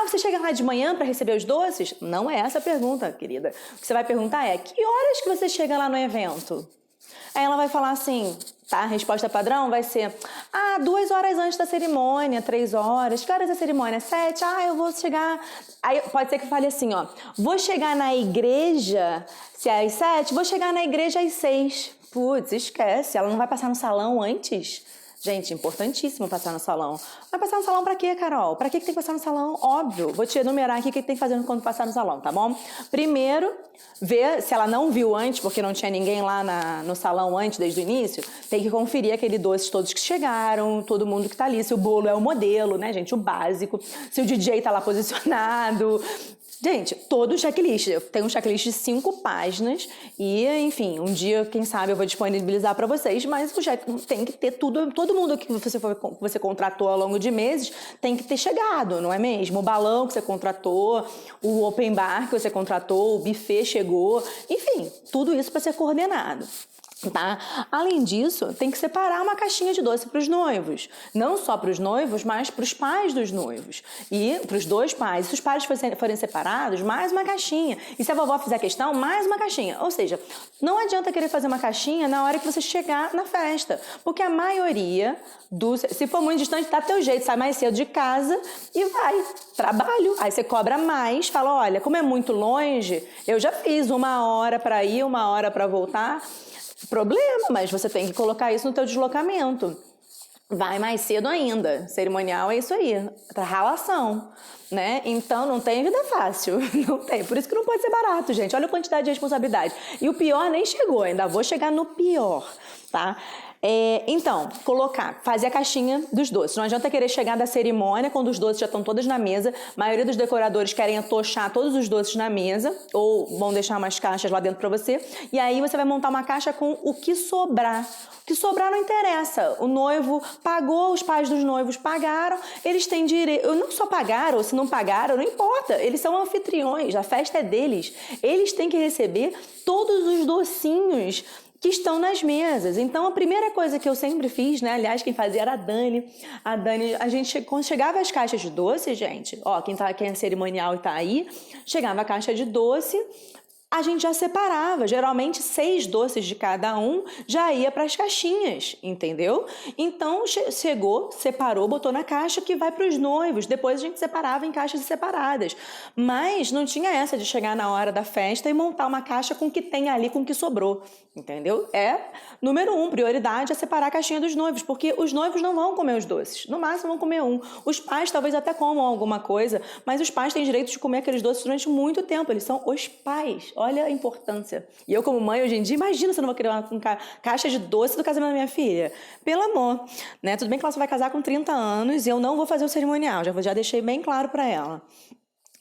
Você chega lá de manhã para receber os doces? Não é essa a pergunta, querida. O que você vai perguntar é: que horas que você chega lá no evento? Aí ela vai falar assim, tá? A resposta padrão vai ser: 2 horas antes da cerimônia, 3 horas. Que horas é a cerimônia? 7? Eu vou chegar... Aí pode ser que fale assim, ó: vou chegar na igreja, se é às 7, vou chegar na igreja às 6. Putz, esquece, ela não vai passar no salão antes? Gente, importantíssimo passar no salão. Vai passar no salão pra quê, Carol? Pra que tem que passar no salão? Óbvio. Vou te enumerar aqui o que tem que fazer quando passar no salão, tá bom? Primeiro, ver se ela não viu antes, porque não tinha ninguém lá no salão antes, desde o início. Tem que conferir aquele doce todos que chegaram, todo mundo que tá ali. Se o bolo é o modelo, né, gente? O básico. Se o DJ tá lá posicionado. Gente, todo o checklist. Eu tenho um checklist de 5 páginas e, enfim, um dia, quem sabe, eu vou disponibilizar para vocês, mas tem que ter tudo, todo mundo que você contratou ao longo de meses tem que ter chegado, não é mesmo? O balão que você contratou, o open bar que você contratou, o buffet chegou, enfim, tudo isso para ser coordenado. Tá? Além disso, tem que separar uma caixinha de doce para os noivos. Não só para os noivos, mas para os pais dos noivos. E para os 2 pais. Se os pais forem separados, mais uma caixinha. E se a vovó fizer questão, mais uma caixinha. Ou seja, não adianta querer fazer uma caixinha na hora que você chegar na festa. Porque a maioria se for muito distante, dá teu jeito, sai mais cedo de casa e vai. Trabalho. Aí você cobra mais, fala: olha, como é muito longe, eu já fiz 1 hora para ir, 1 hora para voltar. Problema, mas você tem que colocar isso no teu deslocamento. Vai mais cedo ainda. Cerimonial é isso aí, ralação, né? Então não tem vida fácil, não tem. Por isso que não pode ser barato, gente. Olha a quantidade de responsabilidade. E o pior nem chegou, ainda vou chegar no pior, tá? Então, fazer a caixinha dos doces. Não adianta querer chegar da cerimônia quando os doces já estão todos na mesa. A maioria dos decoradores querem atochar todos os doces na mesa ou vão deixar umas caixas lá dentro para você. E aí você vai montar uma caixa com o que sobrar. O que sobrar não interessa. O noivo pagou, os pais dos noivos pagaram, eles têm direito. Não só pagaram, ou se não pagaram, não importa. Eles são anfitriões, a festa é deles. Eles têm que receber todos os docinhos que estão nas mesas. Então, a primeira coisa que eu sempre fiz, né? Aliás, quem fazia era a Dani. Quando chegava as caixas de doce, gente, quem é cerimonial e tá aí, chegava a caixa de doce, a gente já separava. Geralmente 6 doces de cada um já ia para as caixinhas, entendeu? Então chegou, separou, botou na caixa que vai para os noivos. Depois a gente separava em caixas separadas. Mas não tinha essa de chegar na hora da festa e montar uma caixa com o que tem ali, com o que sobrou, entendeu? Número 1, prioridade é separar a caixinha dos noivos, porque os noivos não vão comer os doces. No máximo vão comer um. Os pais talvez até comam alguma coisa, mas os pais têm direito de comer aqueles doces durante muito tempo. Eles são os pais. Olha a importância. E eu, como mãe, hoje em dia, imagina se eu não vou querer uma caixa de doce do casamento da minha filha. Pelo amor. Né? Tudo bem que ela só vai casar com 30 anos e eu não vou fazer o cerimonial. Já deixei bem claro para ela.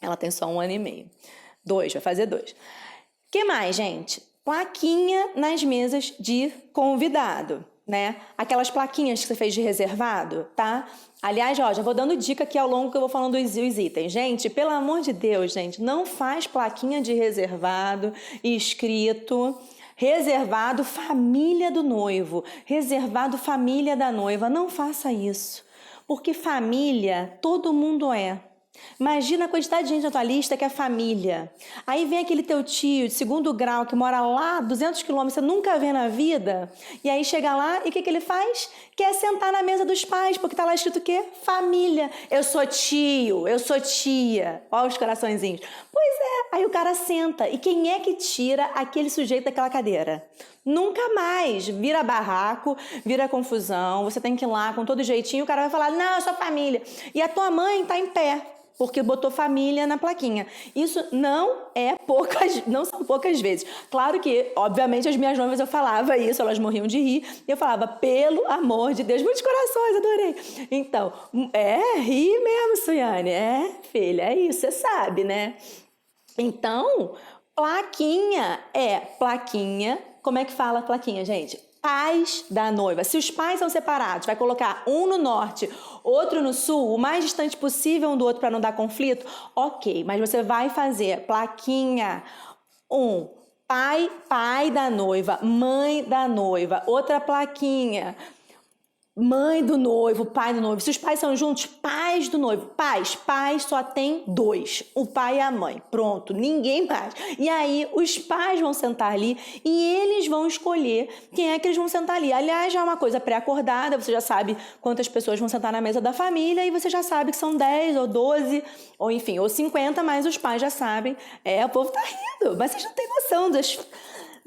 Ela tem só 1 ano e meio. 2, vai fazer 2. O que mais, gente? Plaquinha nas mesas de convidado, né? Aquelas plaquinhas que você fez de reservado, tá? Aliás, já vou dando dica aqui ao longo que eu vou falando os itens. Gente, pelo amor de Deus, gente, não faz plaquinha de reservado escrito reservado família do noivo, reservado família da noiva. Não faça isso, porque família todo mundo é. Imagina a quantidade de gente na tua lista que é família. Aí vem aquele teu tio de segundo grau que mora lá 200 quilômetros, você nunca vê na vida. E aí chega lá e o que ele faz? Quer sentar na mesa dos pais, porque tá lá escrito o quê? Família. Eu sou tio, eu sou tia. Olha os coraçõezinhos. Pois é, aí o cara senta. E quem é que tira aquele sujeito daquela cadeira? Nunca mais. Vira barraco, vira confusão. Você tem que ir lá com todo jeitinho. O cara vai falar, não, eu sou família. E a tua mãe tá em pé, porque botou família na plaquinha. Isso não são poucas vezes. Claro que, obviamente, as minhas noivas eu falava isso, elas morriam de rir, e eu falava, pelo amor de Deus, muitos corações, adorei. Então, ri mesmo, Suiane, filha, é isso, você sabe, né? Então, plaquinha, como é que fala plaquinha, gente? Pais da noiva. Se os pais são separados, vai colocar um no norte, outro no sul, o mais distante possível um do outro para não dar conflito? Ok, mas você vai fazer plaquinha. Pai da noiva, mãe da noiva. Outra plaquinha. Mãe do noivo, pai do noivo. Se os pais são juntos, pais do noivo. Pais só tem 2. O pai e a mãe. Pronto, ninguém mais. E aí os pais vão sentar ali e eles vão escolher quem é que eles vão sentar ali. Aliás, já é uma coisa pré-acordada, você já sabe quantas pessoas vão sentar na mesa da família e você já sabe que são 10 ou 12, ou enfim, ou 50, mas os pais já sabem. O povo tá rindo, mas vocês não têm noção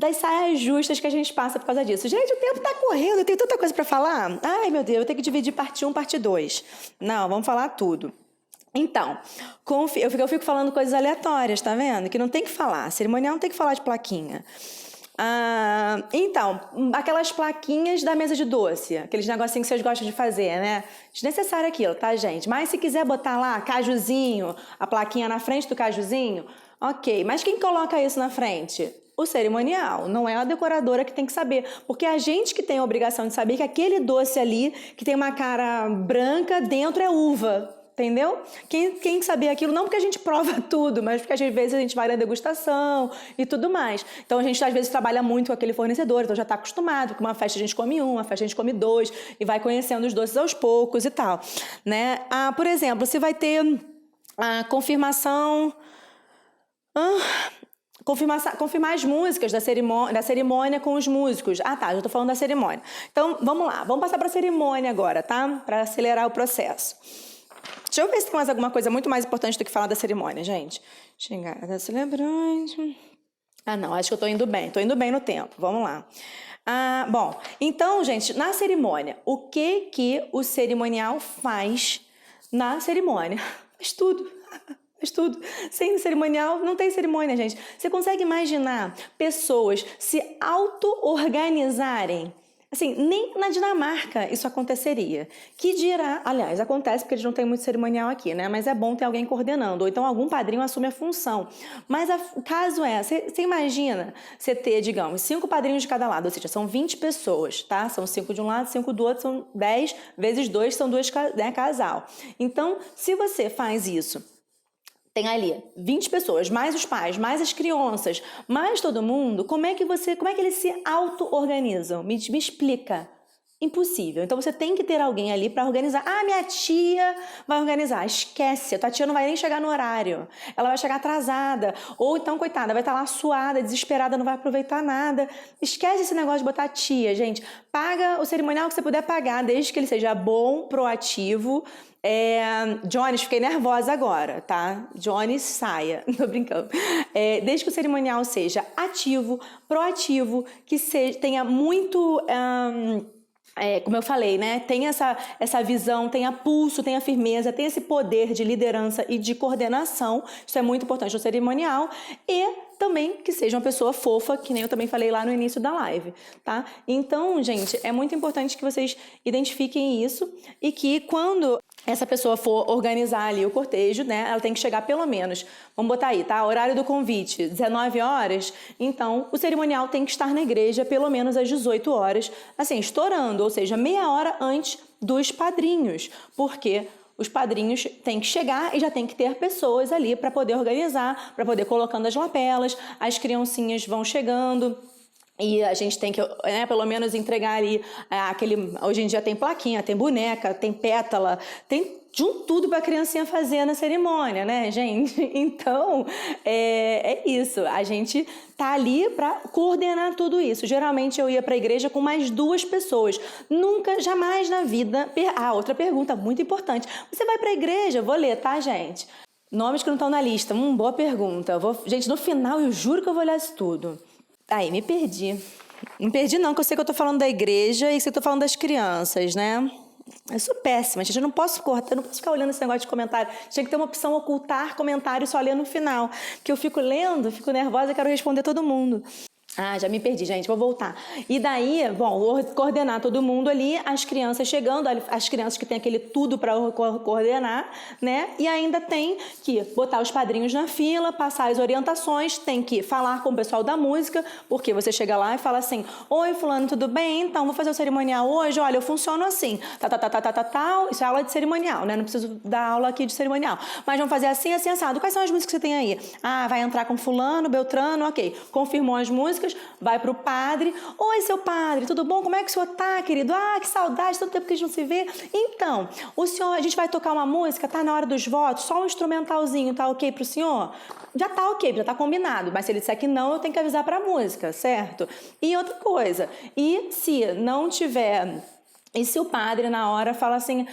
das saias justas que a gente passa por causa disso. Gente, o tempo tá correndo, eu tenho tanta coisa para falar. Ai, meu Deus, eu vou ter que dividir parte 1, parte 2. Não, vamos falar tudo. Então, eu fico falando coisas aleatórias, tá vendo? Que não tem que falar. Cerimonial não tem que falar de plaquinha. Então, aquelas plaquinhas da mesa de doce, aqueles negocinhos que vocês gostam de fazer, né? Desnecessário aquilo, tá, gente? Mas se quiser botar lá cajuzinho, a plaquinha na frente do cajuzinho, ok. Mas quem coloca isso na frente? O cerimonial, não é a decoradora que tem que saber, porque é a gente que tem a obrigação de saber que aquele doce ali, que tem uma cara branca, dentro é uva, entendeu? Quem saber aquilo, não porque a gente prova tudo, mas porque às vezes a gente vai na degustação e tudo mais. Então a gente às vezes trabalha muito com aquele fornecedor, então já está acostumado, que uma festa a gente come uma festa a gente come 2, e vai conhecendo os doces aos poucos e tal, né? Por exemplo, se vai ter a confirmação... Confirmar as músicas da cerimônia com os músicos. Já estou falando da cerimônia. Então, vamos lá. Vamos passar para a cerimônia agora, tá? Para acelerar o processo. Deixa eu ver se tem mais alguma coisa muito mais importante do que falar da cerimônia, gente. Chegada celebrante... não, acho que eu estou indo bem. Estou indo bem no tempo. Vamos lá. Bom, então, gente, na cerimônia, o que o cerimonial faz na cerimônia? Faz tudo. Faz tudo. Sem cerimonial, não tem cerimônia, gente. Você consegue imaginar pessoas se auto-organizarem? Assim, nem na Dinamarca isso aconteceria. Que dirá... Aliás, acontece porque eles não têm muito cerimonial aqui, né? Mas é bom ter alguém coordenando. Ou então algum padrinho assume a função. Mas o caso você imagina você ter, digamos, 5 padrinhos de cada lado. Ou seja, são 20 pessoas, tá? São 5 de um lado, 5 do outro. São 10 vezes 2, são 2 casal. Então, se você faz isso... Tem ali 20 pessoas, mais os pais, mais as crianças, mais todo mundo, como é que eles se auto-organizam? Me explica. Impossível. Então você tem que ter alguém ali para organizar. Minha tia vai organizar. Esquece, a tua tia não vai nem chegar no horário. Ela vai chegar atrasada. Ou então, coitada, vai estar lá suada, desesperada, não vai aproveitar nada. Esquece esse negócio de botar a tia, gente. Paga o cerimonial que você puder pagar, desde que ele seja bom, proativo. Jones, fiquei nervosa agora, tá? Jones, saia. Tô brincando. Desde que o cerimonial seja ativo, proativo, que tenha muito... como eu falei, né? Tem essa visão, tenha pulso, tenha firmeza, tem esse poder de liderança e de coordenação. Isso é muito importante no cerimonial. E também que seja uma pessoa fofa, que nem eu também falei lá no início da live, tá? Então, gente, é muito importante que vocês identifiquem isso e que quando essa pessoa for organizar ali o cortejo, né? Ela tem que chegar pelo menos, vamos botar aí, tá? Horário do convite, 19 horas. Então, o cerimonial tem que estar na igreja pelo menos às 18 horas, assim, estourando, ou seja, meia hora antes dos padrinhos, porque os padrinhos têm que chegar e já tem que ter pessoas ali para poder organizar, para poder colocando as lapelas, as criancinhas vão chegando. E a gente tem que, né, pelo menos entregar ali aquele... Hoje em dia tem plaquinha, tem boneca, tem pétala, tem de tudo para a criancinha fazer na cerimônia, né, gente? Então, é isso. A gente tá ali para coordenar tudo isso. Geralmente eu ia para a igreja com mais 2 pessoas. Nunca, jamais na vida... outra pergunta muito importante. Você vai para a igreja? Vou ler, tá, gente? Nomes que não estão na lista. Boa pergunta. Gente, no final eu juro que eu vou olhar isso tudo. Aí, me perdi. Não perdi não, que eu sei que eu tô falando da igreja e que eu tô falando das crianças, né? Eu sou péssima, gente. Eu não posso cortar, eu não posso ficar olhando esse negócio de comentário. Tinha que ter uma opção ocultar comentário e só ler no final. Que eu fico lendo, fico nervosa e quero responder todo mundo. Já me perdi, gente. Vou voltar. E daí, vou coordenar todo mundo ali, as crianças chegando, as crianças que têm aquele tudo para coordenar, né? E ainda tem que botar os padrinhos na fila, passar as orientações, tem que falar com o pessoal da música, porque você chega lá e fala assim: oi, fulano, tudo bem? Então, vou fazer o cerimonial hoje. Olha, eu funciono assim. Isso é aula de cerimonial, né? Não preciso dar aula aqui de cerimonial. Mas vamos fazer assim, assim, assado. Quais são as músicas que você tem aí? Vai entrar com fulano, beltrano, ok. Confirmou as músicas, vai pro padre. Oi, seu padre, tudo bom? Como é que o senhor tá, querido? Que saudade, tanto tempo que a gente não se vê. Então, o senhor, a gente vai tocar uma música, tá na hora dos votos, só um instrumentalzinho, tá ok pro senhor? Já tá ok, já tá combinado, mas se ele disser que não, eu tenho que avisar pra música, certo? E outra coisa, e se não tiver... E se o padre na hora fala assim: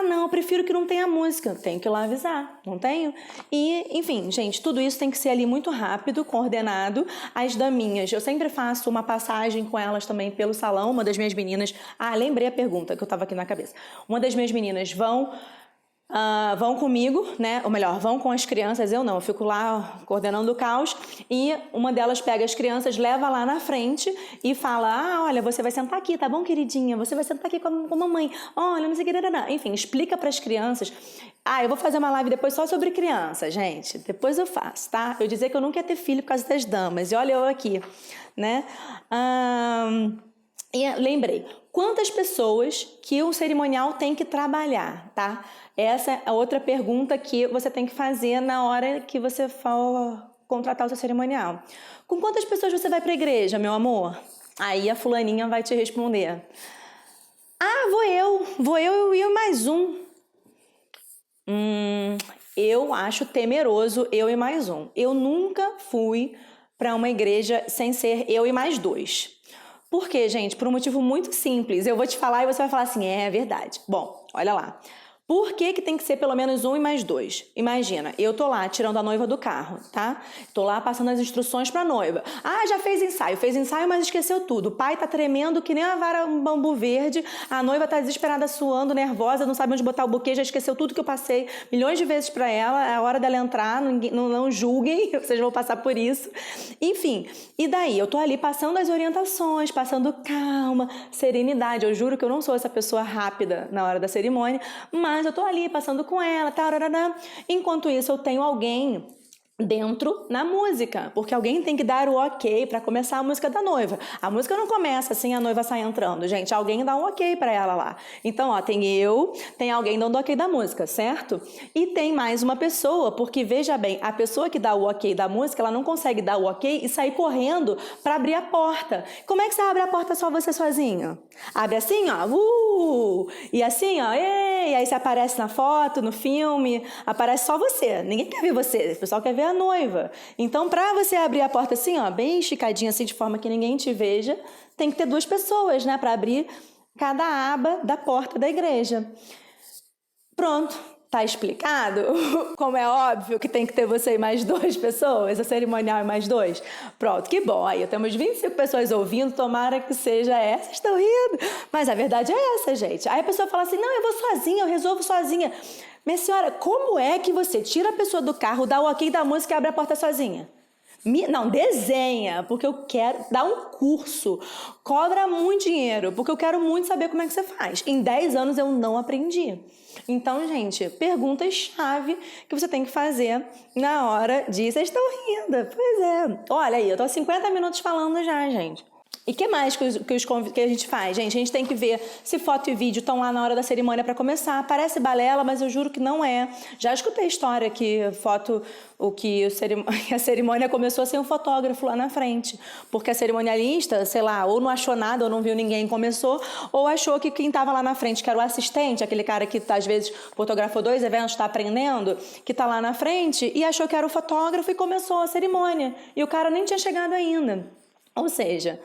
não, eu prefiro que não tenha música, tenho que ir lá avisar, não tenho? E, enfim, gente, tudo isso tem que ser ali muito rápido, coordenado. As daminhas, eu sempre faço uma passagem com elas também pelo salão. Uma das minhas meninas... lembrei a pergunta que eu tava aqui na cabeça. Uma das minhas meninas vão comigo, né? Ou melhor, vão com as crianças, eu não, eu fico lá coordenando o caos, e uma delas pega as crianças, leva lá na frente e fala: olha, você vai sentar aqui, tá bom, queridinha? Você vai sentar aqui com a mamãe. Olha, não sei o que, enfim, explica para as crianças. Eu vou fazer uma live depois só sobre criança, gente. Depois eu faço, tá? Eu dizer que eu não quero ter filho por causa das damas, e olha eu aqui, né? E lembrei, quantas pessoas que o cerimonial tem que trabalhar, tá? Essa é a outra pergunta que você tem que fazer na hora que você for contratar o seu cerimonial. Com quantas pessoas você vai para a igreja, meu amor? Aí a fulaninha vai te responder: vou eu e mais um. Eu acho temeroso eu e mais um. Eu nunca fui para uma igreja sem ser eu e mais 2. Por quê, gente? Por um motivo muito simples. Eu vou te falar e você vai falar assim: é verdade. Bom, olha lá. Por que tem que ser pelo menos 1 e mais 2? Imagina, eu tô lá tirando a noiva do carro, tá? Tô lá passando as instruções pra noiva. Já fez ensaio, mas esqueceu tudo. O pai tá tremendo que nem uma vara, um bambu verde. A noiva tá desesperada, suando, nervosa, não sabe onde botar o buquê, já esqueceu tudo que eu passei milhões de vezes pra ela. É a hora dela entrar, não julguem, vocês vão passar por isso. Enfim, e daí? Eu tô ali passando as orientações, passando calma, serenidade. Eu juro que eu não sou essa pessoa rápida na hora da cerimônia, mas eu tô ali passando com ela, tarará. Enquanto isso, eu tenho alguém dentro na música, porque alguém tem que dar o ok para começar a música da noiva. A música não começa assim, a noiva sai entrando, gente. Alguém dá um ok para ela lá. Então, tem alguém dando ok da música, certo? E tem mais uma pessoa, porque veja bem, a pessoa que dá o ok da música, ela não consegue dar o ok e sair correndo para abrir a porta. Como é que você abre a porta só você sozinho? Abre assim, e assim, e aí você aparece na foto, no filme, aparece só você. Ninguém quer ver você, o pessoal quer ver a noiva. Então, para você abrir a porta assim, bem esticadinha assim, de forma que ninguém te veja, tem que ter 2 pessoas, né, para abrir cada aba da porta da igreja. Pronto, tá explicado? Como é óbvio que tem que ter você e mais 2 pessoas, a cerimonial e mais 2. Pronto, que bom. Aí temos 25 pessoas ouvindo, tomara que seja essa. Vocês estão rindo? Mas a verdade é essa, gente. Aí a pessoa fala assim: não, eu vou sozinha, eu resolvo sozinha. Minha senhora, como é que você tira a pessoa do carro, dá o ok da música e abre a porta sozinha? Não, desenha, porque eu quero dar um curso. Cobra muito dinheiro, porque eu quero muito saber como é que você faz. Em 10 anos eu não aprendi. Então, gente, perguntas-chave que você tem que fazer na hora de... Vocês estão rindo? Pois é. Olha aí, eu tô há 50 minutos falando já, gente. E que mais que a gente faz, gente? A gente tem que ver se foto e vídeo estão lá na hora da cerimônia para começar. Parece balela, mas eu juro que não é. Já escutei a história que a cerimônia começou sem um fotógrafo lá na frente. Porque a cerimonialista, sei lá, ou não achou nada, ou não viu ninguém começou, ou achou que quem estava lá na frente, que era o assistente, aquele cara que às vezes fotografou 2 eventos, está aprendendo, que está lá na frente, e achou que era o fotógrafo e começou a cerimônia. E o cara nem tinha chegado ainda. Ou seja,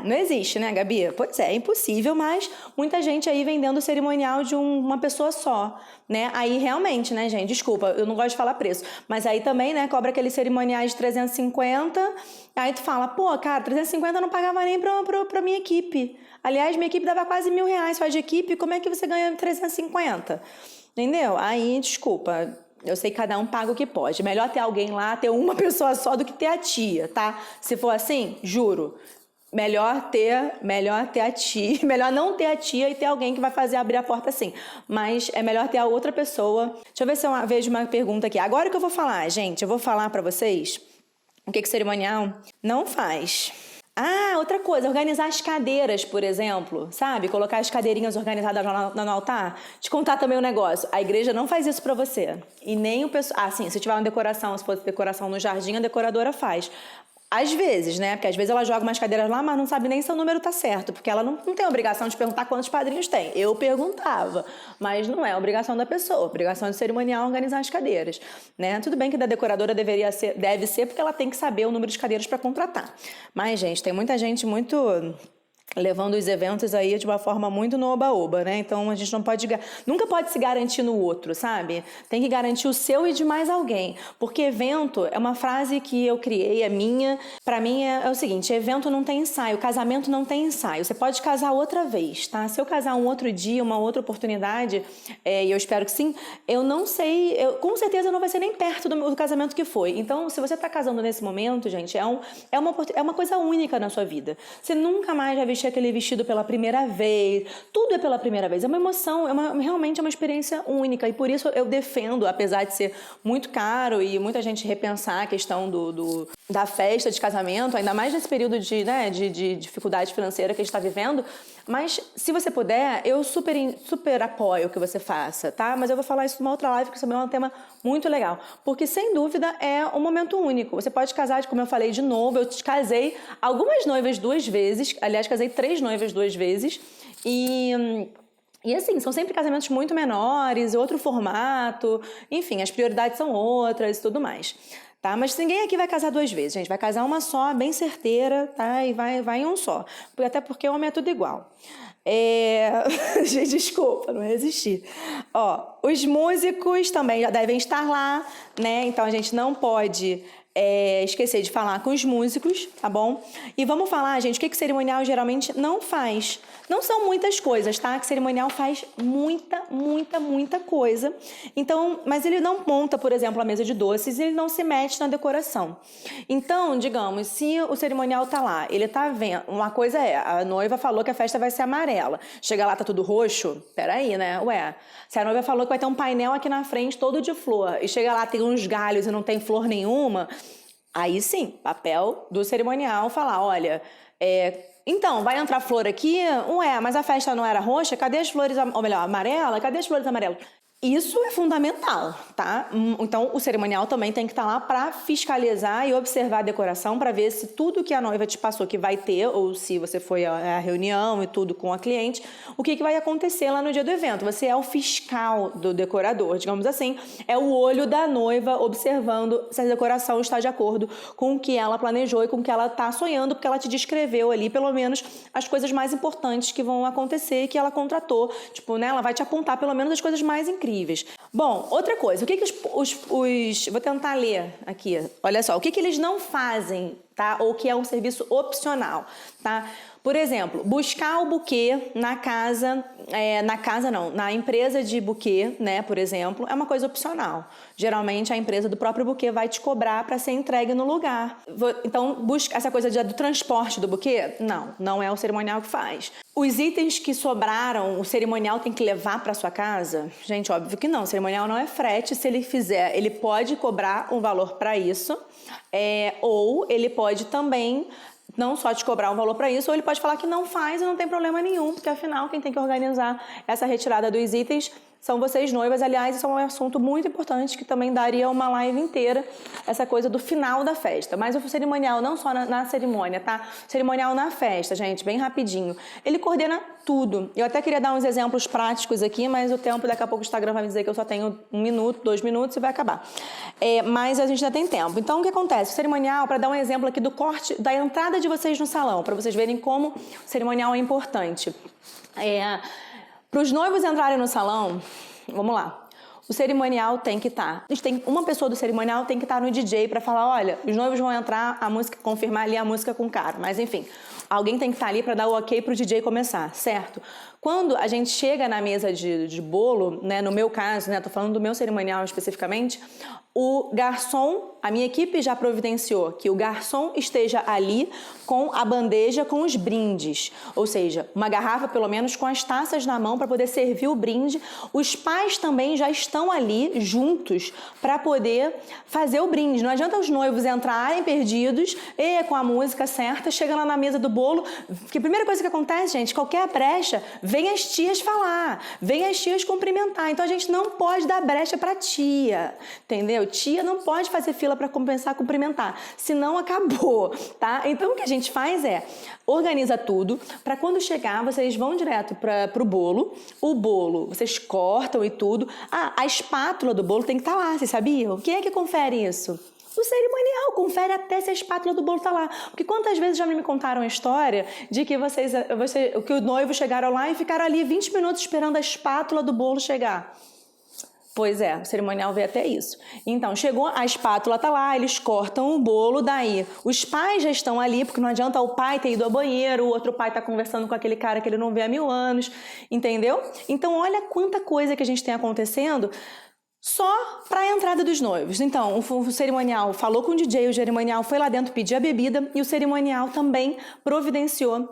não existe, né, Gabi? Pois é impossível, mas muita gente aí vendendo o cerimonial de uma pessoa só, né? Aí realmente, né, gente, desculpa, eu não gosto de falar preço, mas aí também, né, cobra aqueles cerimoniais de 350, aí tu fala, pô, cara, 350 eu não pagava nem pra minha equipe. Aliás, minha equipe dava quase R$1.000, faz de equipe, como é que você ganha 350? Entendeu? Aí, desculpa... Eu sei que cada um paga o que pode. Melhor ter alguém lá, ter uma pessoa só do que ter a tia, tá? Se for assim, juro, melhor ter a tia, melhor não ter a tia e ter alguém que vai fazer abrir a porta assim. Mas é melhor ter a outra pessoa. Deixa eu ver se eu vejo uma pergunta aqui. Agora que eu vou falar, gente, eu vou falar pra vocês o que cerimonial não faz. Ah, outra coisa, organizar as cadeiras, por exemplo, sabe? Colocar as cadeirinhas organizadas no altar. Te contar também um negócio, a igreja não faz isso pra você. E nem o pessoal... Ah, sim, se tiver uma decoração, se for decoração no jardim, a decoradora faz. Às vezes, né? Porque às vezes ela joga umas cadeiras lá, mas não sabe nem se o número tá certo. Porque ela não tem obrigação de perguntar quantos padrinhos tem. Eu perguntava, mas não é obrigação da pessoa. Obrigação do cerimonial é organizar as cadeiras, né? Tudo bem que da decoradora deve ser, porque ela tem que saber o número de cadeiras para contratar. Mas, gente, tem muita gente muito... levando os eventos aí de uma forma muito no oba-oba, né? Então a gente nunca pode se garantir no outro, sabe? Tem que garantir o seu e de mais alguém. Porque evento é uma frase que eu criei, é minha. Pra mim é o seguinte, evento não tem ensaio, casamento não tem ensaio. Você pode casar outra vez, tá? Se eu casar um outro dia, uma outra oportunidade, e eu espero que sim, eu não sei, com certeza não vai ser nem perto do casamento que foi. Então, se você tá casando nesse momento, gente, é uma coisa única na sua vida. Você nunca mais vai vestir aquele vestido pela primeira vez, tudo é pela primeira vez, é uma emoção, realmente é uma experiência única, e por isso eu defendo, apesar de ser muito caro e muita gente repensar a questão da festa de casamento, ainda mais nesse período de dificuldade financeira que a gente está vivendo, mas se você puder, eu super apoio que você faça, tá? Mas eu vou falar isso numa outra live, que também é um tema muito legal, porque sem dúvida é um momento único. Você pode casar, como eu falei de novo, eu casei algumas noivas 2 vezes, aliás, casei 3 noivas 2 vezes, e assim, são sempre casamentos muito menores, outro formato, enfim, as prioridades são outras e tudo mais. Tá? Mas ninguém aqui vai casar 2 vezes, gente. Vai casar uma só, bem certeira, tá? E vai em um só. Até porque o homem é tudo igual. Gente, desculpa, não resisti. Ó, os músicos também já devem estar lá, né? Então a gente não pode esquecer de falar com os músicos, tá bom? E vamos falar, gente, o que cerimonial geralmente não faz. Não são muitas coisas, tá? Que cerimonial faz muita coisa. Então, mas ele não monta, por exemplo, a mesa de doces, e ele não se mete na decoração. Então, digamos, se o cerimonial tá lá, ele tá vendo, uma coisa a noiva falou que a festa vai ser amarela. Chega lá, tá tudo roxo? Peraí, né? Ué, se a noiva falou que vai ter um painel aqui na frente todo de flor, e chega lá, tem uns galhos e não tem flor nenhuma, aí sim, papel do cerimonial falar, olha, então, vai entrar flor aqui? Ué, mas a festa não era roxa? Cadê as flores, ou melhor, amarela? Cadê as flores amarelas? Isso é fundamental, tá? Então, o cerimonial também tem que estar lá para fiscalizar e observar a decoração, para ver se tudo que a noiva te passou que vai ter, ou se você foi à reunião e tudo com a cliente, o que vai acontecer lá no dia do evento. Você é o fiscal do decorador, digamos assim, é o olho da noiva observando se a decoração está de acordo com o que ela planejou e com o que ela está sonhando, porque ela te descreveu ali, pelo menos, as coisas mais importantes que vão acontecer e que ela contratou. Tipo, né, ela vai te apontar, pelo menos, as coisas mais incríveis. Bom, outra coisa, o que vou tentar ler aqui, olha só, o que eles não fazem, tá? Ou que é um serviço opcional, tá? Por exemplo, buscar o buquê na empresa de buquê, né, por exemplo, é uma coisa opcional. Geralmente a empresa do próprio buquê vai te cobrar para ser entregue no lugar. Então, busca essa coisa do transporte do buquê? Não é o cerimonial que faz. Os itens que sobraram, o cerimonial tem que levar para sua casa? Gente, óbvio que não. O cerimonial não é frete. Se ele fizer, ele pode cobrar um valor para isso, ou ele pode também não só te cobrar um valor para isso, ou ele pode falar que não faz e não tem problema nenhum, porque afinal quem tem que organizar essa retirada dos itens são vocês noivas. Aliás, isso é um assunto muito importante que também daria uma live inteira, essa coisa do final da festa. Mas o cerimonial, não só na cerimônia, tá? O cerimonial na festa, gente, bem rapidinho. Ele coordena tudo. Eu até queria dar uns exemplos práticos aqui, mas o tempo, daqui a pouco o Instagram vai me dizer que eu só tenho 1 minuto, 2 minutos e vai acabar. Mas a gente ainda tem tempo. Então, o que acontece? O cerimonial, para dar um exemplo aqui do corte, da entrada de vocês no salão, para vocês verem como o cerimonial é importante. Para os noivos entrarem no salão, vamos lá. O cerimonial tem que estar. Uma pessoa do cerimonial tem que estar no DJ para falar, olha, os noivos vão entrar, a música, confirmar ali a música com o cara. Mas enfim, alguém tem que estar ali para dar o ok para o DJ começar, certo? Quando a gente chega na mesa de bolo, né, no meu caso, né, tô falando do meu cerimonial especificamente, o garçom, a minha equipe já providenciou que o garçom esteja ali com a bandeja com os brindes, ou seja, uma garrafa pelo menos com as taças na mão para poder servir o brinde. Os pais também já estão ali juntos para poder fazer o brinde. Não adianta os noivos entrarem perdidos e com a música certa, chega lá na mesa do bolo, que a primeira coisa que acontece, gente, qualquer brecha, vem as tias falar, vem as tias cumprimentar. Então a gente não pode dar brecha para tia, entendeu? Tia não pode fazer fila para compensar, cumprimentar, senão acabou, tá? Então o que a gente faz é organiza tudo para quando chegar vocês vão direto para o bolo. O bolo vocês cortam e tudo. A espátula do bolo tem que estar lá, vocês sabiam? Quem é que confere isso? O cerimonial confere até se a espátula do bolo tá lá. Porque quantas vezes já me contaram a história de que que o noivo chegaram lá e ficaram ali 20 minutos esperando a espátula do bolo chegar. Pois é, o cerimonial vê até isso. Então, chegou, a espátula tá lá, eles cortam o bolo, daí os pais já estão ali, porque não adianta o pai ter ido ao banheiro, o outro pai tá conversando com aquele cara que ele não vê há 1000 anos, entendeu? Então, olha quanta coisa que a gente tem acontecendo só para a entrada dos noivos. Então, o cerimonial falou com o DJ, o cerimonial foi lá dentro pedir a bebida e o cerimonial também providenciou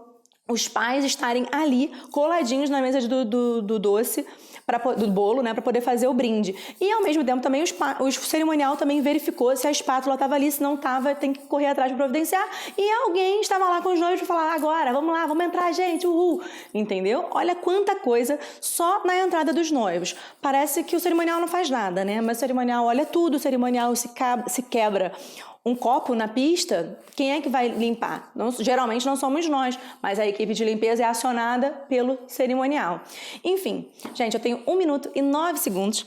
os pais estarem ali coladinhos na mesa do doce, do bolo, né, para poder fazer o brinde. E ao mesmo tempo também o cerimonial também verificou se a espátula estava ali, se não estava, tem que correr atrás para providenciar. E alguém estava lá com os noivos para falar, agora, vamos lá, vamos entrar, gente, uhul. Entendeu? Olha quanta coisa só na entrada dos noivos. Parece que o cerimonial não faz nada, né? Mas o cerimonial olha tudo, o cerimonial se quebra um copo na pista, quem é que vai limpar? Geralmente não somos nós, mas a equipe de limpeza é acionada pelo cerimonial. Enfim, gente, eu tenho 1 minuto e 9 segundos.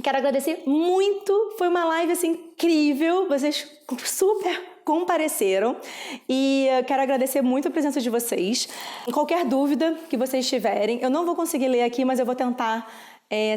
Quero agradecer muito, foi uma live assim, incrível, vocês super compareceram e quero agradecer muito a presença de vocês. Qualquer dúvida que vocês tiverem, eu não vou conseguir ler aqui, mas eu vou tentar.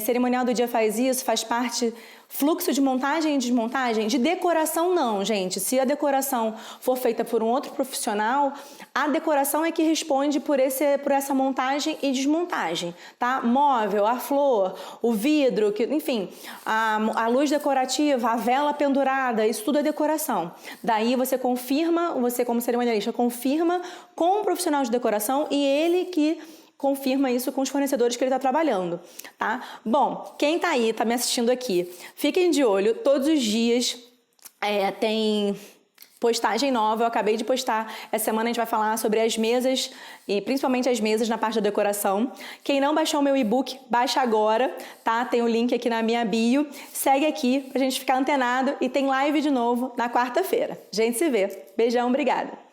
Cerimonial do dia faz isso, faz parte fluxo de montagem e desmontagem. De decoração não, gente. Se a decoração for feita por um outro profissional, a decoração é que responde por essa montagem e desmontagem, tá? Móvel, a flor, o vidro, enfim, a luz decorativa, a vela pendurada, isso tudo é decoração. Daí você confirma, você como cerimonialista confirma com o profissional de decoração e ele que confirma isso com os fornecedores que ele está trabalhando, tá? Bom, quem tá aí, tá me assistindo aqui, fiquem de olho, todos os dias tem postagem nova, eu acabei de postar, essa semana a gente vai falar sobre as mesas, e principalmente as mesas na parte da decoração. Quem não baixou o meu e-book, baixa agora, tá? Tem o link aqui na minha bio, segue aqui pra gente ficar antenado e tem live de novo na quarta-feira. A gente se vê. Beijão, obrigada!